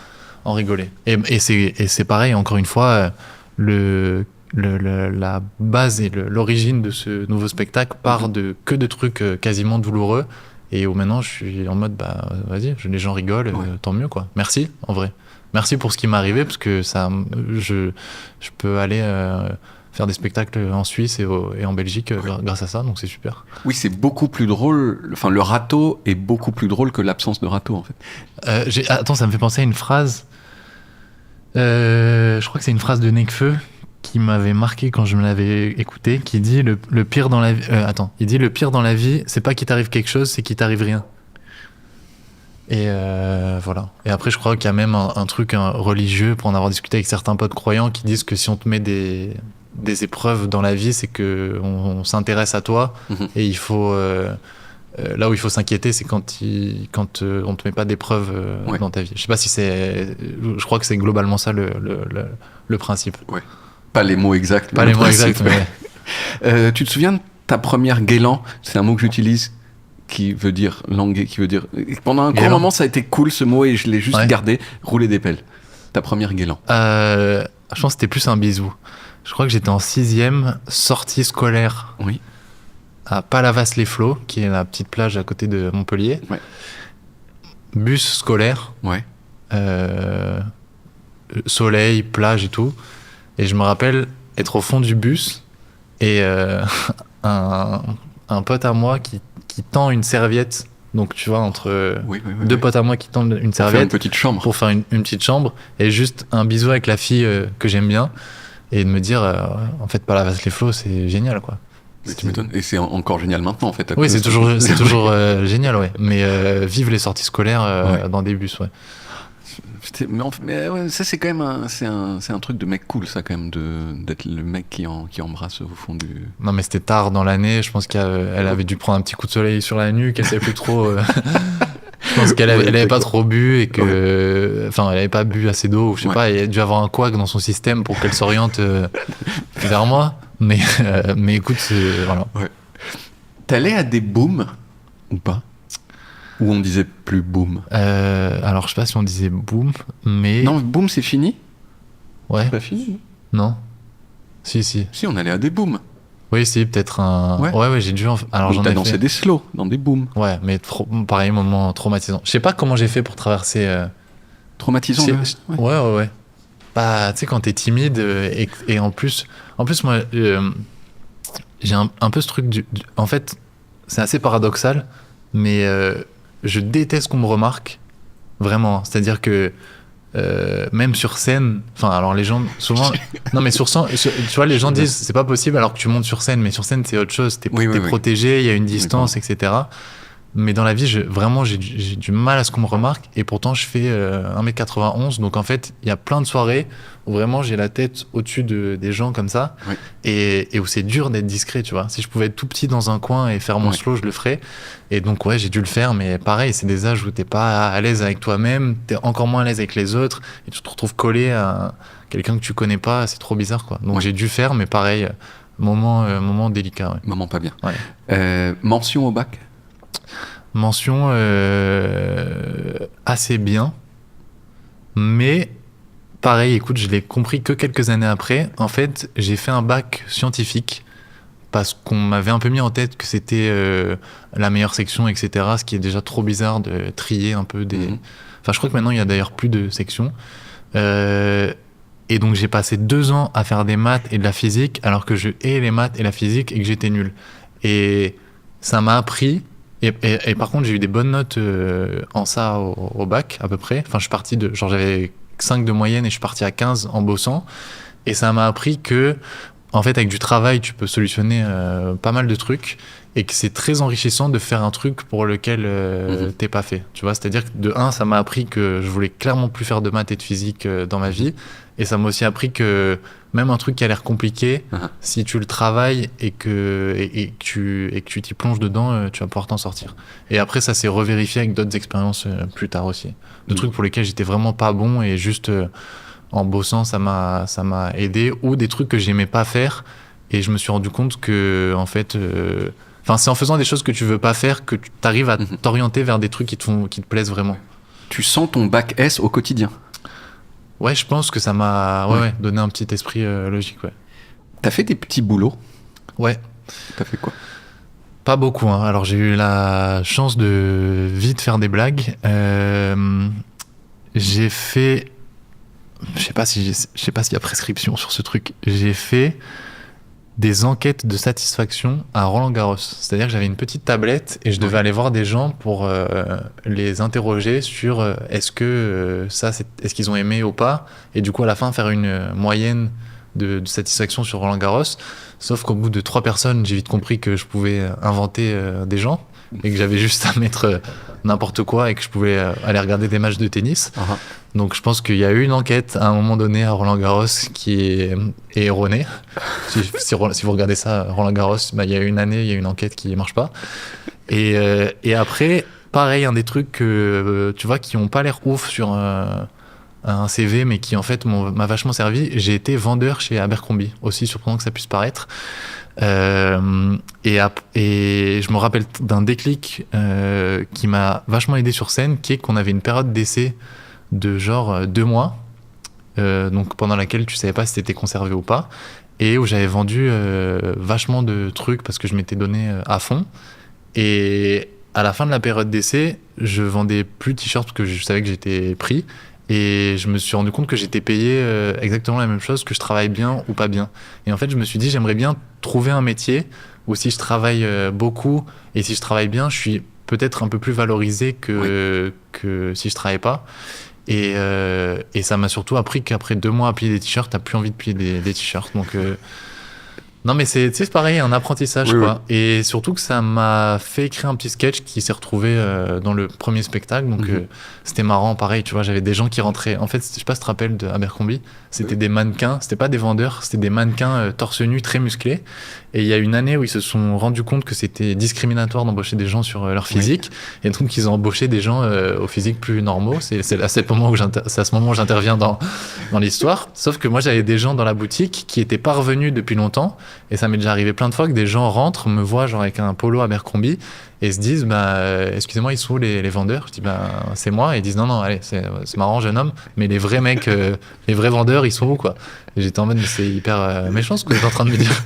en rigoler. Et c'est pareil, encore une fois, la base et l'origine de ce nouveau spectacle part que de trucs quasiment douloureux, et où maintenant, je suis en mode, bah, vas-y, les gens rigolent, tant mieux, quoi. Merci, en vrai. Merci pour ce qui m'est arrivé, parce que je peux aller faire des spectacles en Suisse et en Belgique grâce à ça, donc c'est super. Oui, c'est beaucoup plus drôle. Enfin, le râteau est beaucoup plus drôle que l'absence de râteau, en fait. Attends, ça me fait penser à une phrase. Je crois que c'est une phrase de Nekfeu qui m'avait marqué quand je me l'avais écouté, qui dit le pire dans la vie. Il dit le pire dans la vie, c'est pas qu'il t'arrive quelque chose, c'est qu'il t'arrive rien. Et voilà. Et après, je crois qu'il y a même un truc religieux, pour en avoir discuté avec certains potes croyants, qui disent que si on te met des épreuves dans la vie, c'est que on s'intéresse à toi, et il faut là où il faut s'inquiéter, c'est quand on te met pas d'épreuves dans ta vie. Je sais pas si je crois que c'est globalement ça le principe. Ouais. Pas les mots exacts. Pas les mots exacts, mais... tu te souviens de ta première guélan? C'est un mot que j'utilise qui veut dire languer, qui veut dire... Pendant un court moment, ça a été cool ce mot et je l'ai juste gardé. Rouler des pelles. Ta première guélan. Je pense que c'était plus un bisou. Je crois que j'étais en 6e, sortie scolaire à Palavas-les-Flots, qui est la petite plage à côté de Montpellier. Ouais. Bus scolaire. Ouais. Soleil, plage et tout. Et je me rappelle être au fond du bus et un pote à moi qui tend une serviette. Donc tu vois, entre deux potes à moi qui tendent une serviette pour faire une petite chambre, et juste un bisou avec la fille que j'aime bien, et de me dire en fait Palavas-les-Flots, c'est génial, quoi. Mais tu m'étonnes. Et c'est encore génial maintenant, en fait. Oui, c'est toujours génial, ouais. Mais vive les sorties scolaires dans des bus, ouais. Mais ouais, ça c'est quand même c'est un truc de mec cool, ça, quand même, d'être le mec qui embrasse au fond du... Non, mais c'était tard dans l'année, je pense qu'elle avait dû prendre un petit coup de soleil sur la nuque, elle savait plus trop... Je pense qu'elle avait pas trop bu, et que... Enfin, elle avait pas bu assez d'eau, ou je sais pas, elle a dû avoir un couac dans son système pour qu'elle s'oriente vers moi, mais écoute, voilà. Ouais. T'allais à des booms, ou pas? Ou on disait plus boom? Alors, je sais pas si on disait boom, mais... Non, boom, c'est fini? Ouais. C'est pas fini? Non. Si. Si, on allait à des booms. Oui, si, peut-être un... Ouais, j'ai dû... Alors, j'en ai fait... dansé des slows, dans des booms. Ouais, mais pareil, moment traumatisant. Je sais pas comment j'ai fait pour traverser... Traumatisant, Ouais. Bah, tu sais, quand t'es timide, et en plus moi... j'ai un peu ce truc en fait, c'est assez paradoxal, mais je déteste qu'on me remarque, vraiment. C'est-à-dire que même sur scène, enfin, alors les gens, souvent, non, mais tu vois, les gens disent c'est pas possible alors que tu montes sur scène, mais sur scène, c'est autre chose. T'es protégé, il y a une distance, etc. Mais dans la vie, vraiment, j'ai du mal à ce qu'on me remarque. Et pourtant, je fais 1m91. Donc, en fait, il y a plein de soirées où vraiment j'ai la tête au-dessus des gens comme ça. Oui. Et où c'est dur d'être discret, tu vois. Si je pouvais être tout petit dans un coin et faire mon slow, je le ferais. Et donc, ouais, j'ai dû le faire. Mais pareil, c'est des âges où t'es pas à l'aise avec toi-même. T'es encore moins à l'aise avec les autres. Et tu te retrouves collé à quelqu'un que tu connais pas. C'est trop bizarre, quoi. Donc, j'ai dû faire, mais pareil, moment délicat. Ouais. Moment pas bien. Ouais. Mention au bac? Mention assez bien, mais pareil, écoute, je l'ai compris que quelques années après. En fait, j'ai fait un bac scientifique parce qu'on m'avait un peu mis en tête que c'était la meilleure section, etc. Ce qui est déjà trop bizarre de trier un peu des... Enfin, je crois que maintenant, il y a d'ailleurs plus de sections. Et donc, j'ai passé 2 ans à faire des maths et de la physique, alors que je hais les maths et la physique et que j'étais nul. Et ça m'a appris... Et par contre, j'ai eu des bonnes notes en ça au bac, à peu près. Enfin, je suis parti genre j'avais 5 de moyenne et je suis parti à 15 en bossant. Et ça m'a appris que, en fait, avec du travail, tu peux solutionner pas mal de trucs et que c'est très enrichissant de faire un truc pour lequel t'es pas fait. Tu vois, c'est-à-dire que de 1, ça m'a appris que je voulais clairement plus faire de maths et de physique dans ma vie. Et ça m'a aussi appris que même un truc qui a l'air compliqué, si tu le travailles et que tu t'y plonges dedans, tu vas pouvoir t'en sortir. Et après, ça s'est revérifié avec d'autres expériences plus tard aussi. De trucs pour lesquels j'étais vraiment pas bon et juste en bossant, ça m'a aidé. Ou des trucs que j'aimais pas faire et je me suis rendu compte que, en fait... c'est en faisant des choses que tu veux pas faire que tu arrives à t'orienter vers des trucs qui te plaisent vraiment. Tu sens ton bac S au quotidien? Ouais, je pense que ça m'a donné un petit esprit logique, ouais. T'as fait des petits boulots? Ouais. T'as fait quoi? Pas beaucoup, hein. Alors, j'ai eu la chance de vite faire des blagues. J'ai fait... Je sais pas s'il y a prescription sur ce truc. J'ai fait des enquêtes de satisfaction à Roland-Garros. C'est-à-dire que j'avais une petite tablette et je devais aller voir des gens pour les interroger sur est-ce qu'ils ont aimé ou pas, et du coup à la fin faire une moyenne de satisfaction sur Roland-Garros. Sauf qu'au bout de 3 personnes, j'ai vite compris que je pouvais inventer des gens et que j'avais juste à mettre n'importe quoi et que je pouvais aller regarder des matchs de tennis. Donc je pense qu'il y a eu une enquête à un moment donné à Roland-Garros qui est erronée. Si vous regardez ça, Roland-Garros, il y a une année, il y a une enquête qui ne marche pas. Et après, pareil, un des trucs que, tu vois, qui n'ont pas l'air ouf sur un CV, mais qui en fait m'a vachement servi. J'ai été vendeur chez Abercrombie, aussi surprenant que ça puisse paraître. Et je me rappelle d'un déclic qui m'a vachement aidé sur scène, qui est qu'on avait une période d'essai de genre 2 mois, donc pendant laquelle tu savais pas si t'étais conservé ou pas, et où j'avais vendu vachement de trucs parce que je m'étais donné à fond. Et à la fin de la période d'essai, je vendais plus de t-shirts parce que je savais que j'étais pris. Et je me suis rendu compte que j'étais payé exactement la même chose, que je travaille bien ou pas bien. Et en fait, je me suis dit, j'aimerais bien trouver un métier où si je travaille beaucoup et si je travaille bien, je suis peut-être un peu plus valorisé que si je travaillais pas. Et ça m'a surtout appris qu'après 2 mois à plier des t-shirts, t'as plus envie de plier des t-shirts. Donc... Non, mais c'est pareil, un apprentissage, quoi. Oui. Et surtout que ça m'a fait écrire un petit sketch qui s'est retrouvé dans le premier spectacle. Donc, c'était marrant, pareil, tu vois, j'avais des gens qui rentraient. En fait, je sais pas si tu te rappelles de Abercrombie, c'était des mannequins, c'était pas des vendeurs, c'était des mannequins torse nu, très musclés. Et il y a une année où ils se sont rendus compte que c'était discriminatoire d'embaucher des gens sur leur physique. Et donc, ils ont embauché des gens au physique plus normaux. C'est à ce moment où j'interviens dans l'histoire. Sauf que moi, j'avais des gens dans la boutique qui étaient pas revenus depuis longtemps. Et ça m'est déjà arrivé plein de fois que des gens rentrent, me voient genre avec un polo Abercrombie et se disent excusez-moi, ils sont où les vendeurs? Je dis c'est moi. Et ils disent non, allez, c'est marrant, jeune homme, mais les vrais mecs, les vrais vendeurs, ils sont où, quoi? Et j'étais en mode mais c'est hyper méchant ce que vous êtes en train de me dire.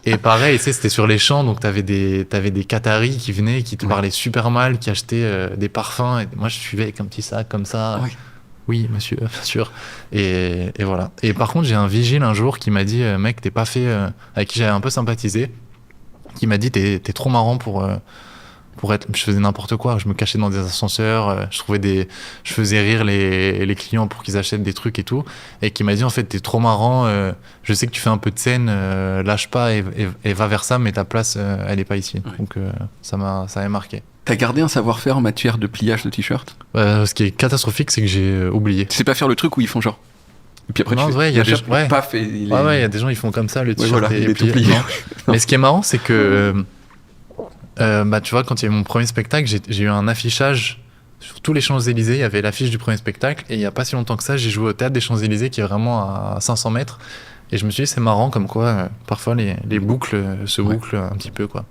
Et pareil, tu sais, c'était sur les champs, donc t'avais des Qataris qui venaient, qui te parlaient super mal, qui achetaient des parfums. Et moi, je suivais avec un petit sac comme ça. oui, monsieur, bien sûr. Et voilà. Et par contre, j'ai un vigile un jour qui m'a dit, mec, t'es pas fait, avec qui j'avais un peu sympathisé, qui m'a dit, t'es trop marrant pour être. Je faisais n'importe quoi. Je me cachais dans des ascenseurs, je faisais rire les clients pour qu'ils achètent des trucs et tout. Et qui m'a dit, en fait, t'es trop marrant, je sais que tu fais un peu de scène, lâche pas et va vers ça, mais ta place, elle est pas ici. Ouais. Donc, ça m'a marqué. T'as gardé un savoir-faire en matière de pliage de t-shirt ? Ce qui est catastrophique, c'est que j'ai oublié. Tu sais pas faire le truc où ils font genre. Et puis après, non, il y a des gens, paf, il y a des gens, ils font comme ça, le t-shirt. Voilà, il est tout plié. Mais ce qui est marrant, c'est que, tu vois, quand il y a eu mon premier spectacle, j'ai eu un affichage sur tous les Champs-Élysées. Il y avait l'affiche du premier spectacle. Et il y a pas si longtemps que ça, j'ai joué au Théâtre des Champs-Élysées, qui est vraiment à 500 mètres. Et je me suis dit, c'est marrant comme quoi, parfois, les boucles se bouclent un petit peu, quoi.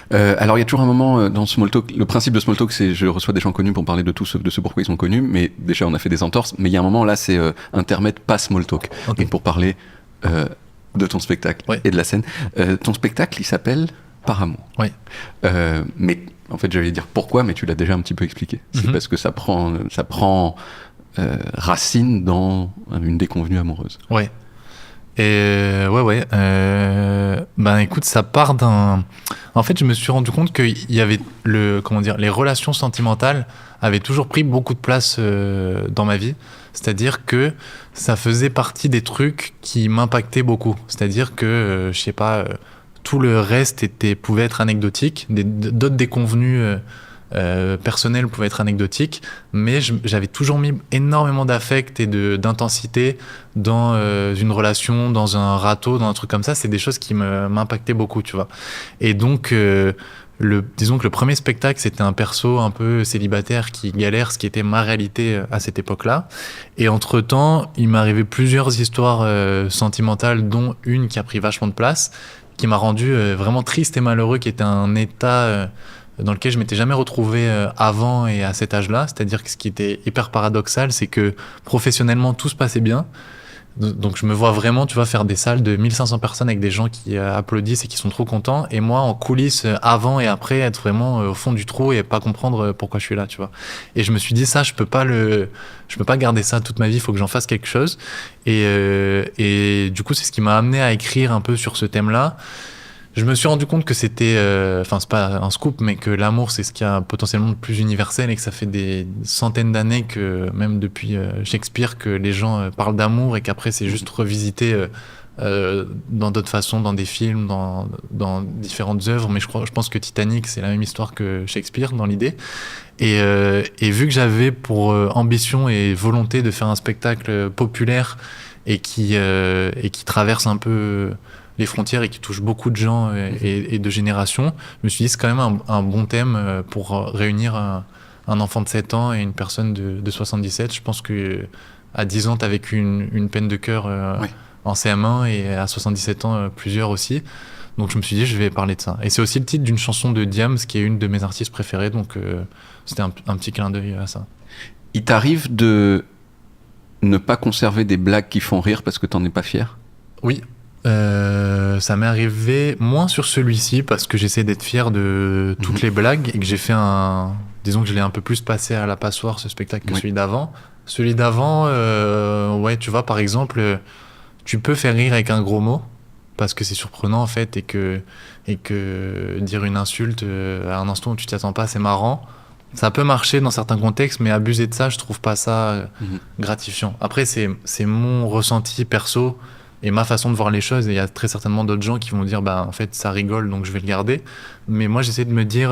Alors il y a toujours un moment dans Small Talk, le principe de Small Talk c'est je reçois des gens connus pour parler de tout sauf de ce pourquoi ils sont connus, mais déjà on a fait des entorses, mais il y a un moment là c'est intermède pas Small Talk, okay. Et pour parler de ton spectacle et de la scène. Ton spectacle il s'appelle Par amour. Mais en fait j'allais dire pourquoi, mais tu l'as déjà un petit peu expliqué. C'est parce que ça prend racine dans une déconvenue amoureuse. Ouais. Et écoute, ça part d'un. En fait, je me suis rendu compte qu'il y avait les relations sentimentales avaient toujours pris beaucoup de place dans ma vie. C'est-à-dire que ça faisait partie des trucs qui m'impactaient beaucoup. C'est-à-dire que, je sais pas, tout le reste pouvait être anecdotique. D'autres déconvenues personnelles pouvaient être anecdotiques, mais j'avais toujours mis énormément d'affect et d'intensité dans une relation, dans un râteau, dans un truc comme ça. C'est des choses qui m'impactaient beaucoup, tu vois. Et donc, disons que le premier spectacle, c'était un perso un peu célibataire qui galère, ce qui était ma réalité à cette époque-là. Et entre-temps, il m'est arrivé plusieurs histoires sentimentales, dont une qui a pris vachement de place, qui m'a rendu vraiment triste et malheureux, qui était un état dans lequel je m'étais jamais retrouvé avant et à cet âge-là. C'est-à-dire que ce qui était hyper paradoxal, c'est que professionnellement, tout se passait bien. Donc je me vois vraiment, tu vois, faire des salles de 1500 personnes avec des gens qui applaudissent et qui sont trop contents. Et moi, en coulisses, avant et après, être vraiment au fond du trou et pas comprendre pourquoi je suis là, tu vois. Et je me suis dit, ça, je peux pas garder ça toute ma vie, il faut que j'en fasse quelque chose. Et du coup, c'est ce qui m'a amené à écrire un peu sur ce thème-là. Je me suis rendu compte que c'était, c'est pas un scoop, mais que l'amour, c'est ce qu'il y a potentiellement de plus universel et que ça fait des centaines d'années que, même depuis Shakespeare, que les gens parlent d'amour et qu'après c'est juste revisité dans d'autres façons, dans des films, dans différentes œuvres. Mais je pense que Titanic, c'est la même histoire que Shakespeare dans l'idée. Et vu que j'avais pour ambition et volonté de faire un spectacle populaire et qui traverse un peu les frontières et qui touche beaucoup de gens et de générations, je me suis dit c'est quand même un bon thème pour réunir un enfant de 7 ans et une personne de 77. Je pense que à 10 ans, t'as vécu une peine de cœur en CM1 et à 77 ans, plusieurs aussi. Donc je me suis dit, je vais parler de ça. Et c'est aussi le titre d'une chanson de Diams, qui est une de mes artistes préférées, donc c'était un petit clin d'œil à ça. Il t'arrive de ne pas conserver des blagues qui font rire parce que t'en es pas fier ? Oui. Ça m'est arrivé moins sur celui-ci parce que j'essaie d'être fier de toutes les blagues et que j'ai fait disons que je l'ai un peu plus passé à la passoire, ce spectacle, que celui d'avant. Celui d'avant, tu vois, par exemple, tu peux faire rire avec un gros mot parce que c'est surprenant en fait et que dire une insulte à un instant où tu t'y attends pas, c'est marrant. Ça peut marcher dans certains contextes, mais abuser de ça, je trouve pas ça gratifiant. Après, c'est mon ressenti perso et ma façon de voir les choses, et il y a très certainement d'autres gens qui vont dire en fait ça rigole donc je vais le garder, mais moi j'essaie de me dire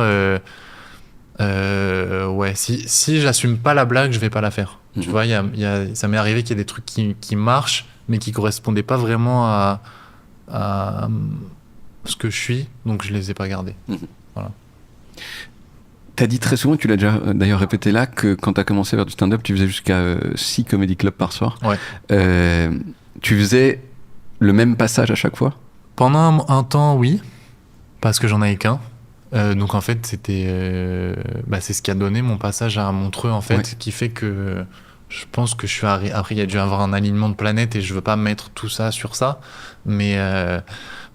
si j'assume pas la blague, je vais pas la faire. Tu vois, ça m'est arrivé qu'il y ait des trucs qui marchent mais qui correspondaient pas vraiment à ce que je suis, donc je les ai pas gardés. Voilà. T'as dit très souvent, tu l'as déjà d'ailleurs répété là, que quand t'as commencé à faire du stand-up, tu faisais jusqu'à 6 comedy clubs par soir. Tu faisais le même passage à chaque fois ? Pendant un temps, oui, parce que j'en avais qu'un. Donc en fait, c'était, c'est ce qui a donné mon passage à Montreux, en fait, qui fait que Je pense que après, il y a dû avoir un alignement de planètes et je veux pas mettre tout ça sur ça. Mais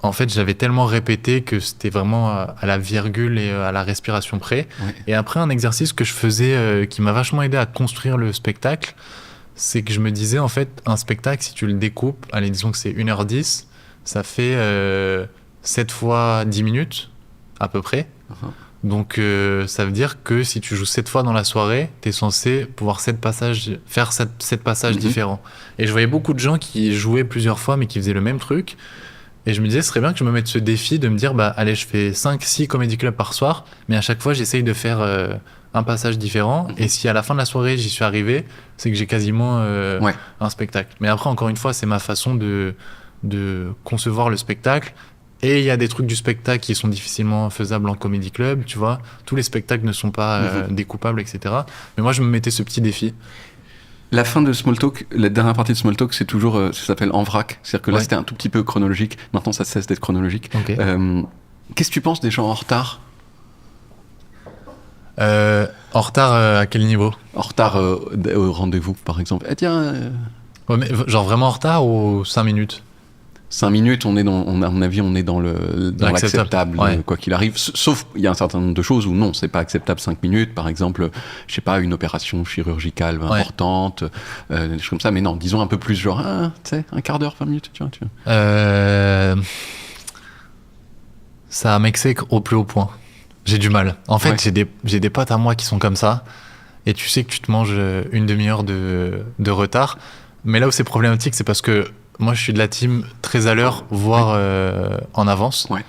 en fait, j'avais tellement répété que c'était vraiment à la virgule et à la respiration près. Ouais. Et après, un exercice que je faisais qui m'a vachement aidé à construire le spectacle, c'est que je me disais, en fait, un spectacle, si tu le découpes, allez, disons que c'est 1h10, ça fait 7 fois 10 minutes, à peu près. Uh-huh. Donc, ça veut dire que si tu joues 7 fois dans la soirée, t'es censé pouvoir faire 7 passages différents. Et je voyais beaucoup de gens qui jouaient plusieurs fois, mais qui faisaient le même truc. Et je me disais, ce serait bien que je me mette ce défi de me dire, bah, allez, je fais 5-6 comedy clubs par soir, mais à chaque fois, j'essaye de faire un passage différent. Et si à la fin de la soirée, j'y suis arrivé, c'est que j'ai quasiment un spectacle. Mais après, encore une fois, c'est ma façon de concevoir le spectacle. Et il y a des trucs du spectacle qui sont difficilement faisables en comedy club, tu vois. Tous les spectacles ne sont pas découpables, etc. Mais moi, je me mettais ce petit défi. La fin de Small Talk, la dernière partie de Small Talk, c'est toujours, ça s'appelle en vrac. C'est-à-dire que là, c'était un tout petit peu chronologique. Maintenant, ça cesse d'être chronologique. Okay. Qu'est-ce que tu penses des gens en retard ? En retard à quel niveau ? En retard au rendez-vous, par exemple. Eh tiens. Ouais, mais genre vraiment en retard ou 5 minutes ? 5 minutes, à mon avis, on est dans l'acceptable, quoi qu'il arrive. Sauf, il y a un certain nombre de choses où non, c'est pas acceptable 5 minutes. Par exemple, je sais pas, une opération chirurgicale importante, des choses comme ça. Mais non, disons un peu plus, genre, tu sais, un quart d'heure, 20 minutes, tu vois. Ça m'exècre au plus haut point. J'ai du mal. En fait, j'ai des potes à moi qui sont comme ça. Et tu sais que tu te manges une demi-heure de retard. Mais là où c'est problématique, c'est parce que moi, je suis de la team très à l'heure, voire en avance. Ouais.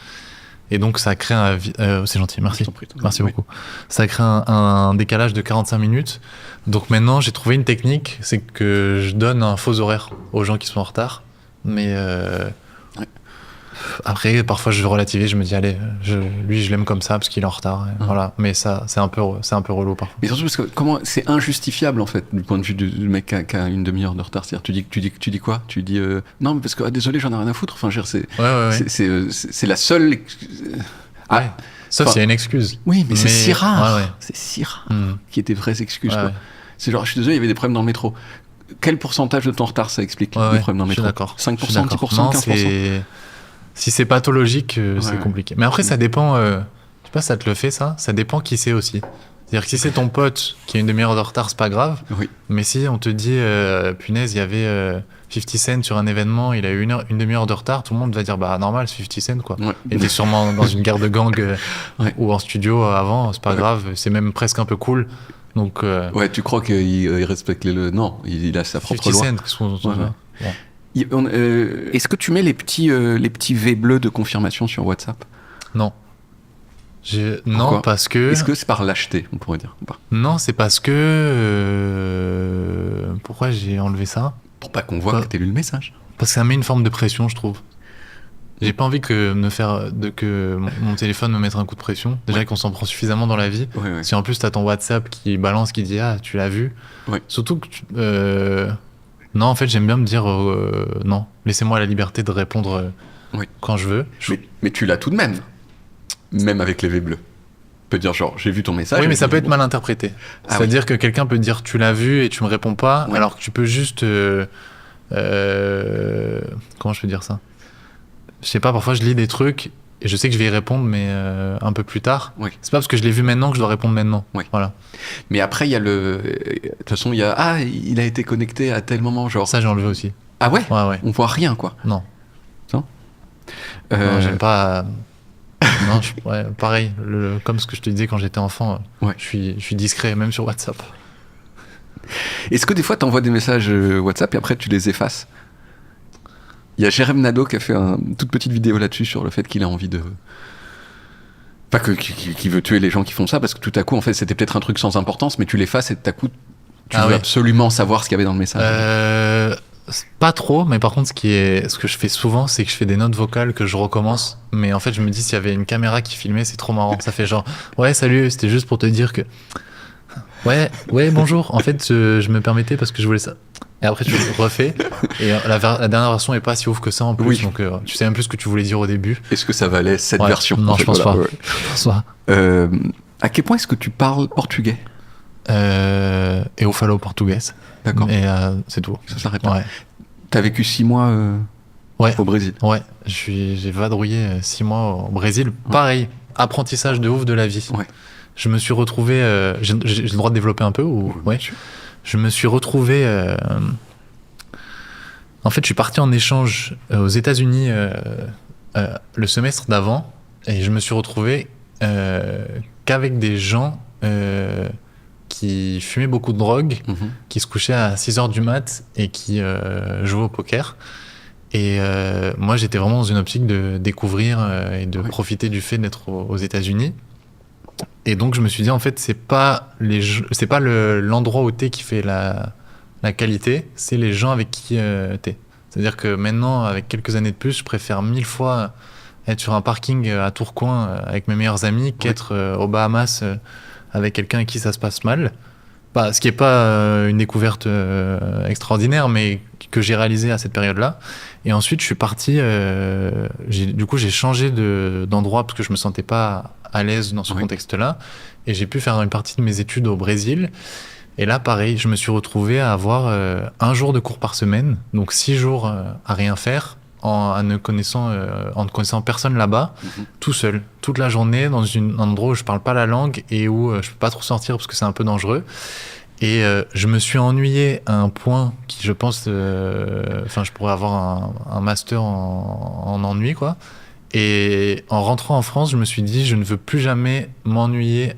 Et donc, ça crée un... c'est gentil, merci. Merci beaucoup. Ça crée un décalage de 45 minutes. Donc maintenant, j'ai trouvé une technique, c'est que je donne un faux horaire aux gens qui sont en retard. Mais après, parfois, je relativise, je me dis, allez, lui, je l'aime comme ça parce qu'il est en retard. Voilà. Mais ça, c'est un peu relou parfois. Mais surtout parce que c'est injustifiable, en fait, du point de vue du mec qui a une demi-heure de retard. C'est-à-dire, tu dis quoi ? Tu dis, non, mais parce que, désolé, j'en ai rien à foutre. Enfin, c'est la seule... Sauf s'il y a une excuse. Oui, mais c'est si rare. C'est si rare qu'il y ait des vraies excuses. Quoi. C'est genre, je suis désolé, il y avait des problèmes dans le métro. Quel pourcentage de ton retard ça explique les problèmes dans le métro ? 5%, 10%, 15%. Si c'est pathologique, c'est compliqué. Mais après, ça dépend... je sais pas, ça te le fait, ça ? Ça dépend qui c'est aussi. C'est-à-dire que si c'est ton pote qui a une demi-heure de retard, c'est pas grave. Oui. Mais si on te dit, punaise, il y avait 50 Cent sur un événement, il a eu une demi-heure de retard, tout le monde va dire, bah normal, c'est 50 Cent, quoi. Ouais. Il était sûrement dans une guerre de gang ou en studio avant, c'est pas grave, c'est même presque un peu cool. Donc, ouais, tu crois qu'il respecte les... Non, il a sa propre loi. 50 Cent, Est-ce que tu mets les petits V bleus de confirmation sur WhatsApp ? Non. Non, parce que... Est-ce que c'est par lâcheté, on pourrait dire ? Non, c'est parce que... Pourquoi j'ai enlevé ça ? Pour pas qu'on voit que t'as lu le message. Parce que ça met une forme de pression, je trouve. J'ai pas envie que mon téléphone me mette un coup de pression. Déjà qu'on s'en prend suffisamment dans la vie. Ouais. Si en plus t'as ton WhatsApp qui balance, qui dit « Ah, tu l'as vu ?» Surtout que... Non, en fait, j'aime bien me dire non. Laissez-moi la liberté de répondre quand je veux. Mais tu l'as tout de même. Même avec les V bleus. Tu peux dire genre, j'ai vu ton message. Oui, mais ça peut être mal interprété. C'est-à-dire que quelqu'un peut dire tu l'as vu et tu me réponds pas, alors que tu peux juste... comment je peux dire ça ? Je sais pas, parfois je lis des trucs et je sais que je vais y répondre, mais un peu plus tard. Oui. C'est pas parce que je l'ai vu maintenant que je dois répondre maintenant. Oui. Voilà. Mais après, il y a de toute façon, il y a... il a été connecté à tel moment, genre... Ça, j'ai enlevé aussi. Ah ouais ? Ouais. On voit rien, quoi. Non. Non, j'aime pas... Non, pareil. Comme ce que je te disais quand j'étais enfant, je suis discret, même sur WhatsApp. Est-ce que des fois, t'envoies des messages WhatsApp et après, tu les effaces ? Il y a Jérém Nadeau qui a fait une toute petite vidéo là-dessus sur le fait qu'il a envie de... Pas qu'il veut tuer les gens qui font ça, parce que tout à coup, en fait, c'était peut-être un truc sans importance, mais tu l'effaces et tout à coup, tu veux absolument savoir ce qu'il y avait dans le message. Pas trop, mais par contre, ce que je fais souvent, c'est que je fais des notes vocales que je recommence. Mais en fait, je me dis, s'il y avait une caméra qui filmait, c'est trop marrant. Ça fait genre, ouais, salut, c'était juste pour te dire que... Ouais, bonjour. En fait, je me permettais parce que je voulais ça. Et après, tu le refais. Et la dernière version est pas si ouf que ça en plus. Oui. Donc, tu sais même plus ce que tu voulais dire au début. Est-ce que ça valait cette version ? Non, je pense pas. Je pense pas. À quel point est-ce que tu parles portugais ? et au Falo Português. D'accord. Et c'est tout. Ça s'arrête là. Ouais. T'as vécu 6 mois au Brésil. Ouais, j'ai vadrouillé 6 mois au Brésil. Ouais. Pareil, apprentissage de ouf de la vie. Ouais. Je me suis retrouvé... j'ai le droit de développer un peu ou... Ouais. Je me suis retrouvé... En fait, je suis parti en échange aux États-Unis le semestre d'avant et je me suis retrouvé qu'avec des gens qui fumaient beaucoup de drogue, qui se couchaient à 6h du mat et qui jouaient au poker. Et moi, j'étais vraiment dans une optique de découvrir et de profiter du fait d'être aux États-Unis. Et donc, je me suis dit, en fait, c'est pas l'endroit où t'es qui fait la qualité, c'est les gens avec qui t'es. C'est-à-dire que maintenant, avec quelques années de plus, je préfère 1000 fois être sur un parking à Tourcoing avec mes meilleurs amis qu'être aux Bahamas avec quelqu'un avec qui ça se passe mal. Ce qui n'est pas une découverte extraordinaire, mais que j'ai réalisé à cette période-là. Et ensuite, je suis parti... j'ai changé d'endroit parce que je ne me sentais pas à l'aise dans ce contexte-là. Et j'ai pu faire une partie de mes études au Brésil. Et là, pareil, je me suis retrouvé à avoir 1 jour de cours par semaine, donc 6 jours à rien faire, en ne connaissant personne là-bas, tout seul, toute la journée, dans un endroit où je parle pas la langue et où je peux pas trop sortir parce que c'est un peu dangereux. Et je me suis ennuyé à un point qui, je pense, je pourrais avoir un master en ennui, quoi. Et en rentrant en France, je me suis dit, je ne veux plus jamais m'ennuyer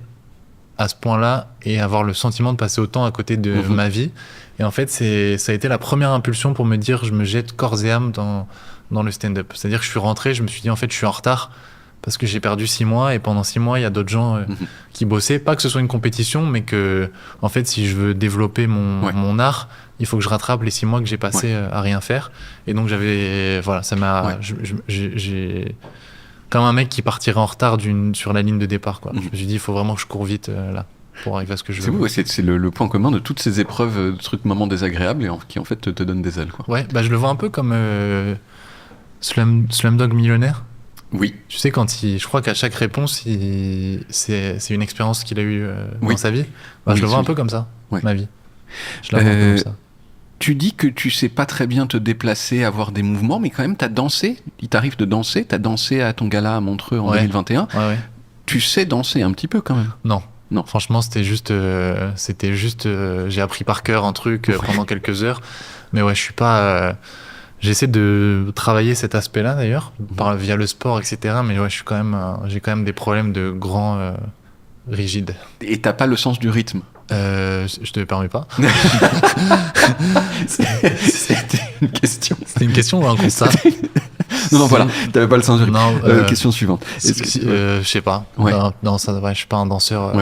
à ce point-là et avoir le sentiment de passer autant à côté de ma vie. Et en fait, ça a été la première impulsion pour me dire, je me jette corps et âme dans le stand-up. C'est-à-dire que je suis rentré, je me suis dit, en fait, je suis en retard parce que j'ai perdu 6 mois et pendant 6 mois, il y a d'autres gens qui bossaient. Pas que ce soit une compétition, mais que, en fait, si je veux développer mon art, il faut que je rattrape les 6 mois que j'ai passé à rien faire. Et donc, ça m'a... J'ai comme un mec qui partirait en retard sur la ligne de départ, quoi. Je me suis dit, il faut vraiment que je cours vite là pour arriver à ce que je veux. C'est le point commun de toutes ces épreuves, de trucs, moments désagréables et qui en fait te donnent des ailes, quoi. Ouais, je le vois un peu comme Slumdog Millionnaire. Oui. Tu sais, je crois qu'à chaque réponse, c'est une expérience qu'il a eue dans sa vie. Je le vois un peu comme ça, ma vie. Je la vois un peu comme ça. Tu dis que tu sais pas très bien te déplacer, avoir des mouvements, mais quand même, t'as dansé. Il t'arrive de danser. T'as dansé à ton gala à Montreux en 2021. Ouais. Tu sais danser un petit peu quand même. Non. Franchement, c'était juste, j'ai appris par cœur un truc pendant quelques heures. Mais je suis pas. J'essaie de travailler cet aspect-là d'ailleurs, via le sport, etc. Mais j'ai quand même des problèmes de grand rigide. Et t'as pas le sens du rythme? Je te permets pas. C'était une question. C'était une question ou un constat? Non, voilà, t'avais pas le sens du rythme. Question suivante. Je sais pas. Non, je suis pas un danseur.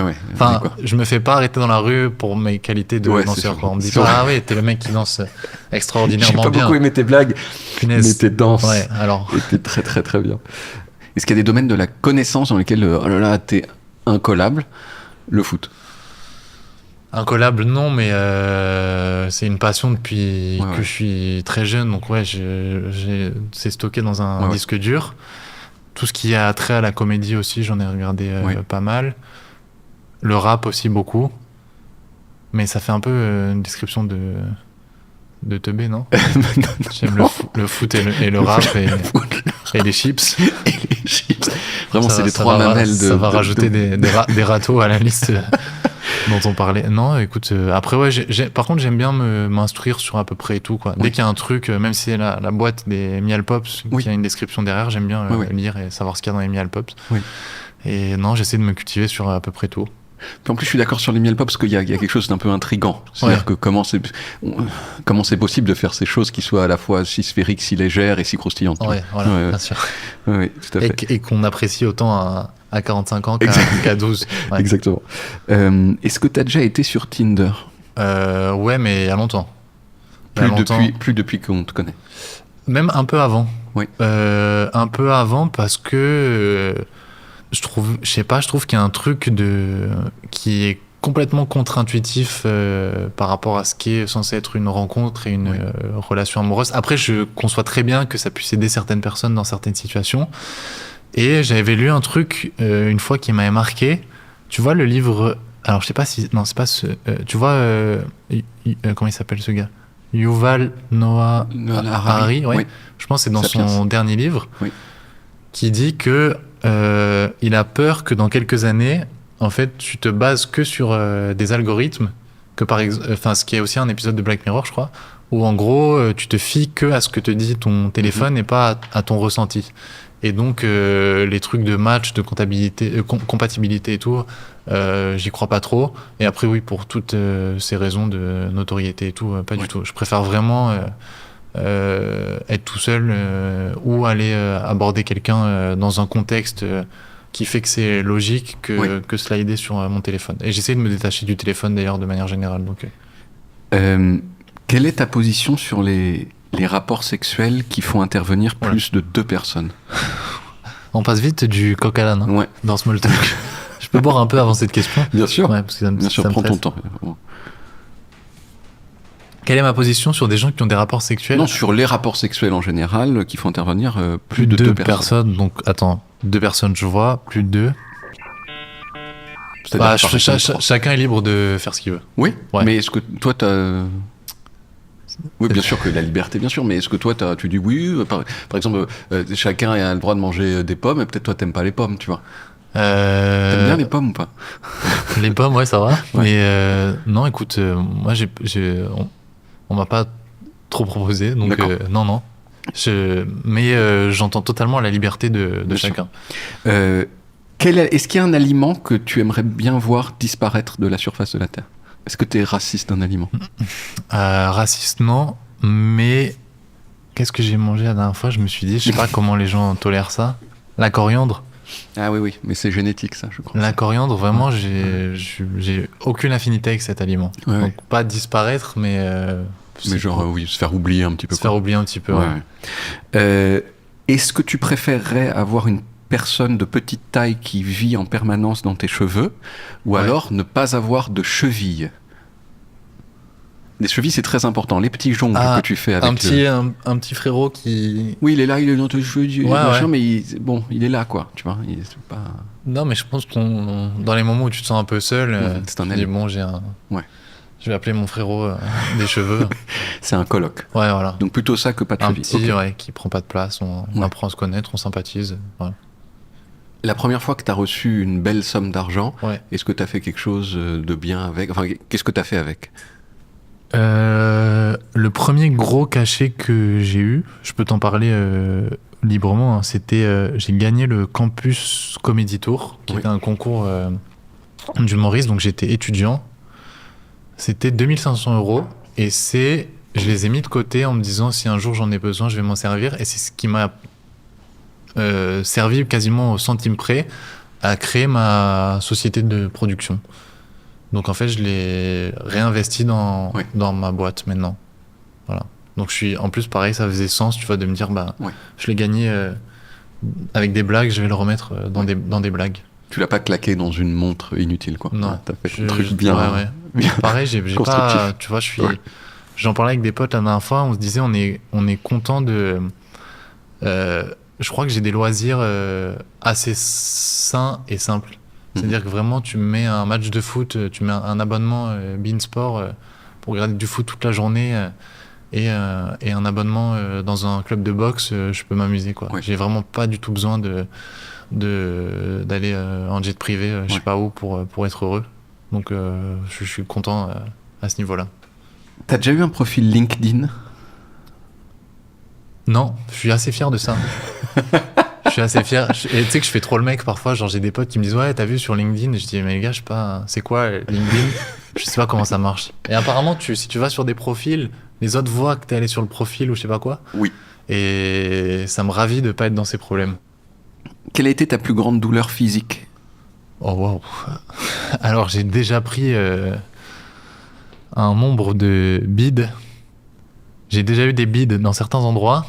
Je me fais pas arrêter dans la rue pour mes qualités de danseur. On me dit pas, t'es le mec qui danse extraordinairement bien. J'ai pas beaucoup aimé tes blagues, mais tes danses alors. étaient très très très bien. Est-ce qu'il y a des domaines de la connaissance dans lesquels t'es incollable? Le foot. Incollable, non, mais c'est une passion depuis que je suis très jeune. Donc c'est stocké dans un disque dur. Tout ce qui a trait à la comédie aussi, j'en ai regardé pas mal. Le rap aussi, beaucoup. Mais ça fait un peu une description de teubé, non? J'aime le foot et le rap et les chips. Et les chips. Vraiment, c'est les 3 mamelles de... Ça va rajouter des râteaux à la liste... dont on parlait. Non, écoute, après, par contre, j'aime bien m'instruire sur à peu près tout, quoi. Dès qu'il y a un truc, même si c'est la boîte des Miel Pops, qui a une description derrière, j'aime bien lire et savoir ce qu'il y a dans les Miel Pops. Et non, j'essaie de me cultiver sur à peu près tout. Puis en plus, je suis d'accord sur les Miel Pops parce qu'il y a quelque chose d'un peu intriguant. C'est-à-dire que comment c'est possible de faire ces choses qui soient à la fois si sphériques, si légères et si croustillantes. Bien sûr. Oui, tout à fait. Et qu'on apprécie autant à 45 ans qu'à 12. Exactement. Est-ce que tu as déjà été sur Tinder? Ouais, mais il y a longtemps. Plus depuis qu'on te connaît. Même un peu avant. Oui. Un peu avant parce que je trouve qu'il y a un truc qui est complètement contre-intuitif par rapport à ce qui est censé être une rencontre et une relation amoureuse. Après, je conçois très bien que ça puisse aider certaines personnes dans certaines situations. Et j'avais lu un truc une fois qui m'avait marqué. Tu vois le livre Alors, je sais pas si. Non, c'est pas ce. Tu vois, comment il s'appelle ce gars? Yuval Noah Harari, ouais. Oui. Je pense que c'est dans son dernier livre, qui dit que il a peur que dans quelques années, en fait, tu te bases que sur des algorithmes, que par exemple, ce qui est aussi un épisode de Black Mirror, je crois, où en gros, tu te fies que à ce que te dit ton téléphone et pas à ton ressenti. Et donc, les trucs de match, de compatibilité et tout, j'y crois pas trop. Et après, oui, pour toutes ces raisons de notoriété et tout, pas du tout. Je préfère vraiment être tout seul ou aller aborder quelqu'un dans un contexte qui fait que c'est logique que slider sur mon téléphone. Et j'essaie de me détacher du téléphone, d'ailleurs, de manière générale. Donc, quelle est ta position sur les rapports sexuels qui font intervenir plus de 2 personnes? On passe vite du coq à l'âne dans Small Talk. Je peux boire un peu avant cette question? Bien sûr, parce que bien sûr, prends ton temps. Quelle est ma position sur des gens qui ont des rapports sexuels? Non, sur les rapports sexuels en général qui font intervenir plus de 2 personnes. Donc, attends, 2 personnes, je vois, plus de 2. Chacun est libre de faire ce qu'il veut. Oui, mais est-ce que toi, t'as... Oui, bien sûr que la liberté, bien sûr, mais est-ce que toi, tu dis oui, par exemple, chacun a le droit de manger des pommes, et peut-être toi, t'aimes pas les pommes, tu vois. T'aimes bien les pommes ou pas? Les pommes, ouais, ça va. Mais non, écoute, moi, on m'a pas trop proposé, donc non. Mais j'entends totalement la liberté de chacun. Est-ce qu'il y a un aliment que tu aimerais bien voir disparaître de la surface de la Terre? Est-ce que tu es raciste d'un aliment? Raciste, non. Mais qu'est-ce que j'ai mangé la dernière fois? Je me suis dit, je sais pas comment les gens tolèrent ça. La coriandre. Ah oui, mais c'est génétique, ça, je crois. La coriandre, vraiment, j'ai aucune affinité avec cet aliment. Donc, pas disparaître, mais... mais genre, se faire oublier un petit peu. Se faire oublier un petit peu, Est-ce que tu préférerais avoir une personne de petite taille qui vit en permanence dans tes cheveux, ou alors ne pas avoir de chevilles? Les chevilles, c'est très important. Les petits jongles que tu fais avec un petit frérot qui... Oui, il est dans tes cheveux, mais il est là, quoi. Tu vois, c'est pas... Non, mais je pense que dans les moments où tu te sens un peu seul, c'est un tu dis, bon, je vais appeler mon frérot des cheveux. C'est un coloc. Ouais, voilà. Donc plutôt ça que pas de chevilles. Un petit, qui prend pas de place. On apprend à se connaître, on sympathise. Voilà. La première fois que tu as reçu une belle somme d'argent, est-ce que tu as fait quelque chose de bien avec? Enfin, qu'est-ce que tu as fait avec? Le premier gros cachet que j'ai eu, je peux t'en parler librement, hein, c'était j'ai gagné le Campus Comedy Tour, qui était un concours d'humoriste, donc j'étais étudiant. C'était 2500 €, et je les ai mis de côté en me disant, si un jour j'en ai besoin, je vais m'en servir, et c'est ce qui m'a servi quasiment au centime près à créer ma société de production. Donc en fait, je l'ai réinvesti dans ma boîte maintenant. Voilà. Donc en plus, pareil, ça faisait sens, tu vois, de me dire, je l'ai gagné avec des blagues, je vais le remettre dans des blagues. Tu l'as pas claqué dans une montre inutile, quoi. Non. T'as fait un truc bien. Bien pareil, j'ai pas, tu vois, j'en parlais avec des potes la dernière fois, on se disait, on est content de... je crois que j'ai des loisirs assez sains et simples. C'est-à-dire que vraiment, tu mets un match de foot, tu mets un abonnement Beansport pour regarder du foot toute la journée et un abonnement dans un club de boxe, je peux m'amuser, quoi. J'ai vraiment pas du tout besoin d'aller en jet privé, je sais pas où, pour être heureux. Donc je suis content à ce niveau-là. T'as déjà eu un profil LinkedIn? Non, je suis assez fier de ça. Je suis assez fier. Et tu sais que je fais trop le mec parfois. Genre, j'ai des potes qui me disent, ouais, t'as vu sur LinkedIn? Et je dis, mais les gars, je sais pas, c'est quoi LinkedIn? Je sais pas comment ça marche. Et apparemment, si tu vas sur des profils, les autres voient que t'es allé sur le profil ou je sais pas quoi. Oui. Et ça me ravit de pas être dans ces problèmes. Quelle a été ta plus grande douleur physique? Oh, wow. Alors, j'ai déjà pris un nombre de bides. J'ai déjà eu des bides dans certains endroits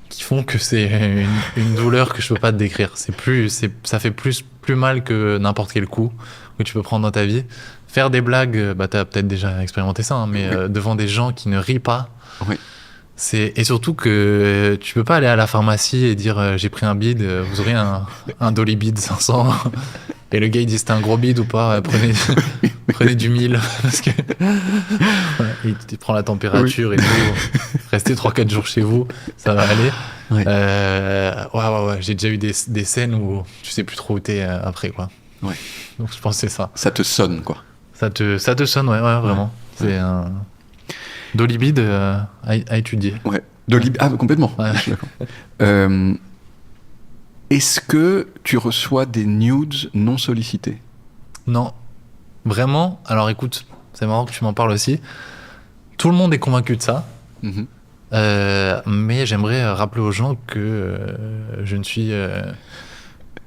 qui font que c'est une douleur que je peux pas te décrire. Ça fait plus mal que n'importe quel coup que tu peux prendre dans ta vie. Faire des blagues, t'as peut-être déjà expérimenté ça, hein, mais devant des gens qui ne rient pas. Oui. Et surtout que tu peux pas aller à la pharmacie et dire j'ai pris un bide, vous aurez un Dolly Bide 500. Et le gars il dit c'était un gros bide ou pas, prenez. Prenez du mille, parce que il prend la température et tout. Restez 3-4 jours chez vous, ça va aller. Ouais. J'ai déjà eu des scènes où tu sais plus trop où t'es après, quoi. Ouais. Donc je pense que c'est ça. Ça te sonne, quoi. Ça te sonne, ouais, vraiment. C'est un Dolibide à étudier. Ouais. Complètement. Ouais. Je suis d'accord. Est-ce que tu reçois des nudes non sollicités? Non. Vraiment? Alors écoute, c'est marrant que tu m'en parles aussi. Tout le monde est convaincu de ça. Mais j'aimerais rappeler aux gens que je ne suis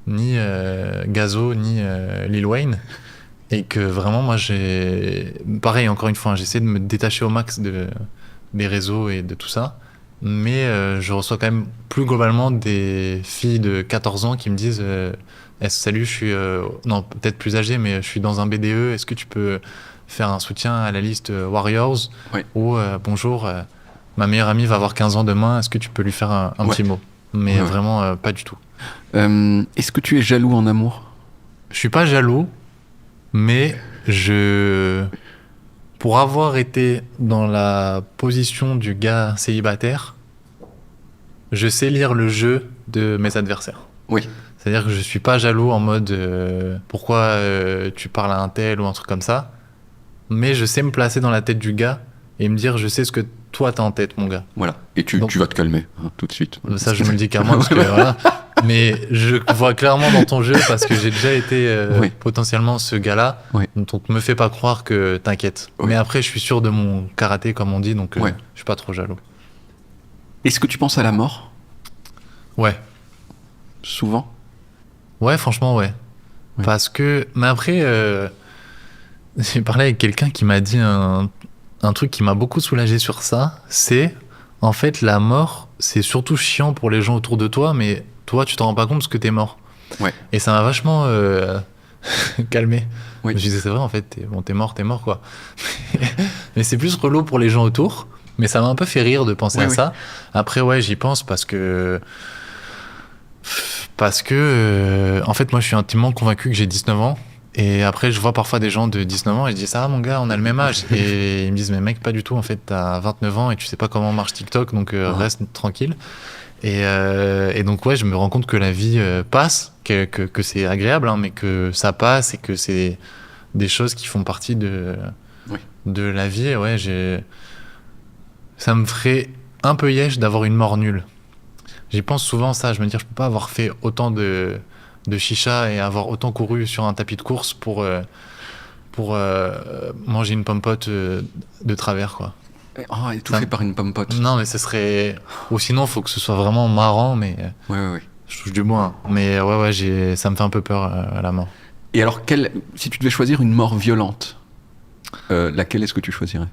ni Gazo, ni Lil Wayne. Et que vraiment, moi, pareil, encore une fois, j'essaie de me détacher au max des réseaux et de tout ça. Mais je reçois quand même plus globalement des filles de 14 ans qui me disent salut, je suis non, peut-être plus âgé, mais je suis dans un BDE, est-ce que tu peux faire un soutien à la liste Warriors? Ou bonjour, ma meilleure amie va avoir 15 ans demain, est-ce que tu peux lui faire un petit mot? Mais vraiment pas du tout. Est-ce que tu es jaloux en amour? Je suis pas jaloux, mais pour avoir été dans la position du gars célibataire, je sais lire le jeu de mes adversaires. Oui. C'est-à-dire que je suis pas jaloux en mode pourquoi tu parles à un tel ou un truc comme ça, mais je sais me placer dans la tête du gars et me dire je sais ce que toi t'as en tête, mon gars. Voilà. Et tu vas te calmer tout de suite. Ça, je me le dis carrément parce que voilà. Mais je vois clairement dans ton jeu parce que j'ai déjà été potentiellement ce gars-là. Donc me fais pas croire que t'inquiète. Mais après, je suis sûr de mon karaté, comme on dit, donc je suis pas trop jaloux. Est-ce que tu penses à la mort? Ouais. Souvent? Ouais, franchement, ouais. Parce que... Mais après, j'ai parlé avec quelqu'un qui m'a dit un truc qui m'a beaucoup soulagé sur ça. C'est, en fait, la mort, c'est surtout chiant pour les gens autour de toi, mais... Toi, tu t'en rends pas compte parce que t'es mort. Et ça m'a vachement calmé. Je me disais, c'est vrai, en fait, t'es mort, quoi. Mais c'est plus relou pour les gens autour. Mais ça m'a un peu fait rire de penser à ça. Après, j'y pense parce que, en fait, moi, je suis intimement convaincu que j'ai 19 ans. Et après, je vois parfois des gens de 19 ans et je dis, ça va, mon gars, on a le même âge. Et ils me disent, mais mec, pas du tout, en fait, t'as 29 ans et tu sais pas comment marche TikTok, donc reste tranquille. Et donc je me rends compte que la vie passe, que c'est agréable, mais que ça passe et que c'est des choses qui font partie de la vie. Ça me ferait un peu yèche d'avoir une mort nulle. J'y pense souvent, ça, je me dis je peux pas avoir fait autant de chicha et avoir autant couru sur un tapis de course pour manger une pomme-pote de travers, quoi. Étouffé par une pomme-pote. Non, mais ce serait... Ou sinon, il faut que ce soit vraiment marrant, mais... Je touche du bois. Mais ça me fait un peu peur, la mort. Et alors, si tu devais choisir une mort violente, laquelle est-ce que tu choisirais?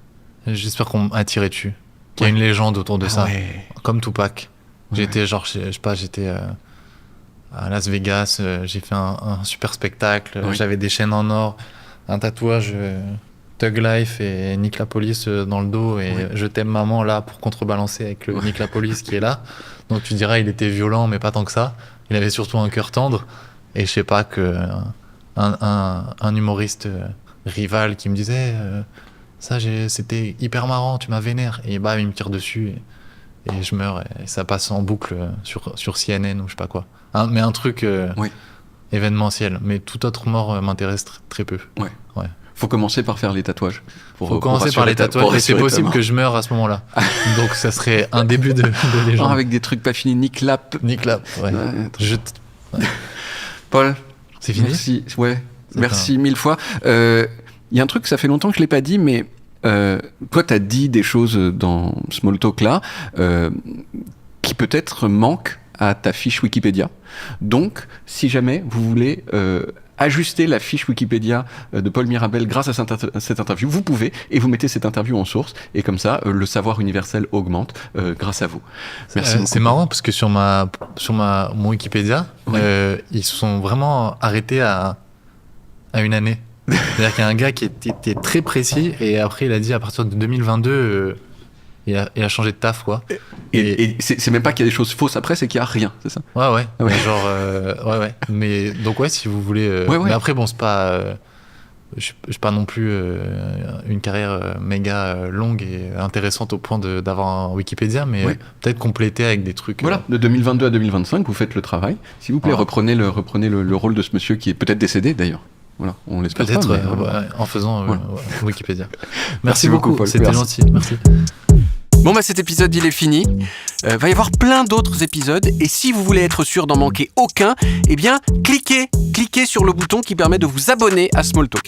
J'espère qu'on m'a tiré dessus. Qu'il y a une légende autour de ça. Comme Tupac. J'étais j'étais à Las Vegas, j'ai fait un super spectacle, j'avais des chaînes en or, un tatouage... Thug Life et Nick la Police dans le dos et je t'aime maman là pour contrebalancer avec le Nick la Police qui est là. Donc tu diras il était violent mais pas tant que ça. Il avait surtout un cœur tendre et je sais pas que un humoriste rival qui me disait ça c'était hyper marrant, tu m'as vénère et bam il me tire dessus et je meurs et ça passe en boucle sur CNN ou je sais pas quoi. Mais un truc événementiel, mais toute autre mort m'intéresse très peu. Faut commencer par faire les tatouages. Faut commencer par les tatouages et c'est possible que je meure à ce moment-là. Donc ça serait un début de légende. Avec des trucs pas finis, Nick Lap. Paul, c'est fini. Merci, merci mille fois. Il y a un truc, ça fait longtemps que je l'ai pas dit, mais toi t'as dit des choses dans Small Talk là qui peut-être manquent à ta fiche Wikipédia. Donc, si jamais vous voulez ajuster la fiche Wikipédia de Paul Mirabel grâce à cette interview, vous pouvez, et vous mettez cette interview en source, et comme ça, le savoir universel augmente grâce à vous. Merci beaucoup. C'est marrant, parce que sur mon Wikipédia, ils sont vraiment arrêtés à une année. C'est-à-dire qu'il y a un gars qui était très précis, et après il a dit à partir de 2022... Il a changé de taf, quoi. Et c'est même pas qu'il y a des choses fausses après, c'est qu'il y a rien, c'est ça? Ouais. Mais genre, Mais donc, si vous voulez. Mais après, bon, c'est pas. je n'ai pas non plus une carrière méga longue et intéressante au point d'avoir un Wikipédia, mais peut-être compléter avec des trucs. Voilà, de 2022 à 2025, vous faites le travail. S'il vous plaît, reprenez le rôle de ce monsieur qui est peut-être décédé d'ailleurs. Voilà, on l'espère peut-être pas, en faisant Wikipédia. Merci beaucoup, Paul. C'était gentil. Merci. Bon bah cet épisode il est fini, va y avoir plein d'autres épisodes et si vous voulez être sûr d'en manquer aucun, eh bien cliquez sur le bouton qui permet de vous abonner à Smalltalk.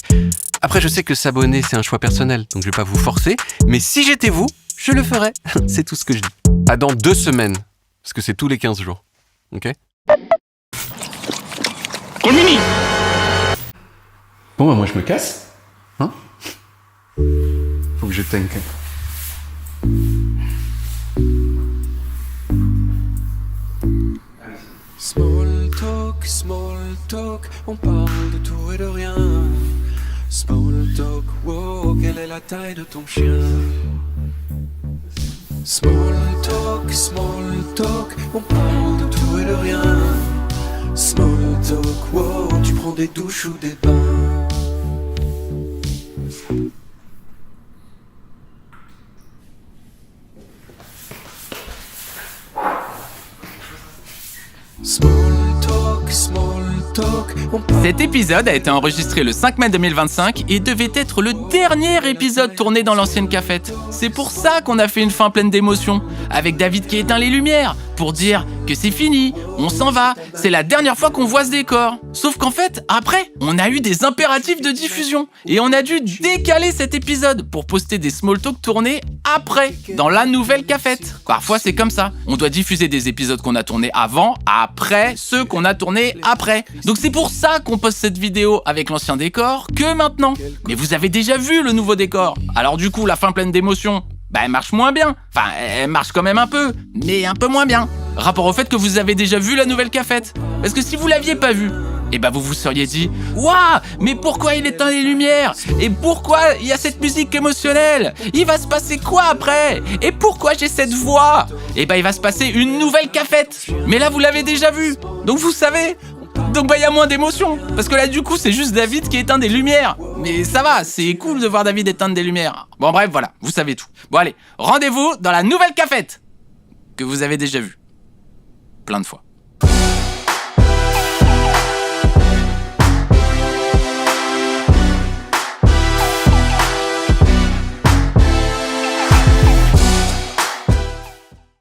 Après je sais que s'abonner c'est un choix personnel, donc je vais pas vous forcer, mais si j'étais vous, je le ferais, c'est tout ce que je dis. À dans 2 semaines, parce que c'est tous les 15 jours, ok ? Bon bah moi je me casse, hein ? Faut que je tank. Small talk, on parle de tout et de rien. Small talk, wow, quelle est la taille de ton chien? Small talk, on parle de tout et de rien. Small talk, wow, tu prends des douches ou des bains. Cet épisode a été enregistré le 5 mai 2025 et devait être le dernier épisode tourné dans l'ancienne cafette. C'est pour ça qu'on a fait une fin pleine d'émotions, avec David qui éteint les lumières, pour dire que c'est fini, on s'en va, c'est la dernière fois qu'on voit ce décor. Sauf qu'en fait, après, on a eu des impératifs de diffusion, et on a dû décaler cet épisode pour poster des small talk tournés après, dans la nouvelle cafette. Parfois c'est comme ça, on doit diffuser des épisodes qu'on a tournés avant, après, ceux qu'on a tournés après. Donc c'est pour ça qu'on poste cette vidéo avec l'ancien décor que maintenant. Mais vous avez déjà vu le nouveau décor, alors du coup la fin pleine d'émotions, elle marche moins bien. Enfin, elle marche quand même un peu, mais un peu moins bien. Rapport au fait que vous avez déjà vu la nouvelle cafette. Parce que si vous l'aviez pas vue, vous vous seriez dit « Waouh, mais pourquoi il éteint les lumières ? Et pourquoi il y a cette musique émotionnelle ? Il va se passer quoi après ? Et pourquoi j'ai cette voix ?» il va se passer une nouvelle cafette. Mais là, vous l'avez déjà vue. Donc vous savez. Donc il y a moins d'émotion. Parce que là, du coup, c'est juste David qui éteint des lumières. Mais ça va, c'est cool de voir David éteindre des lumières. Bon bref, voilà, vous savez tout. Bon allez, rendez-vous dans la nouvelle cafette que vous avez déjà vue. Plein de fois.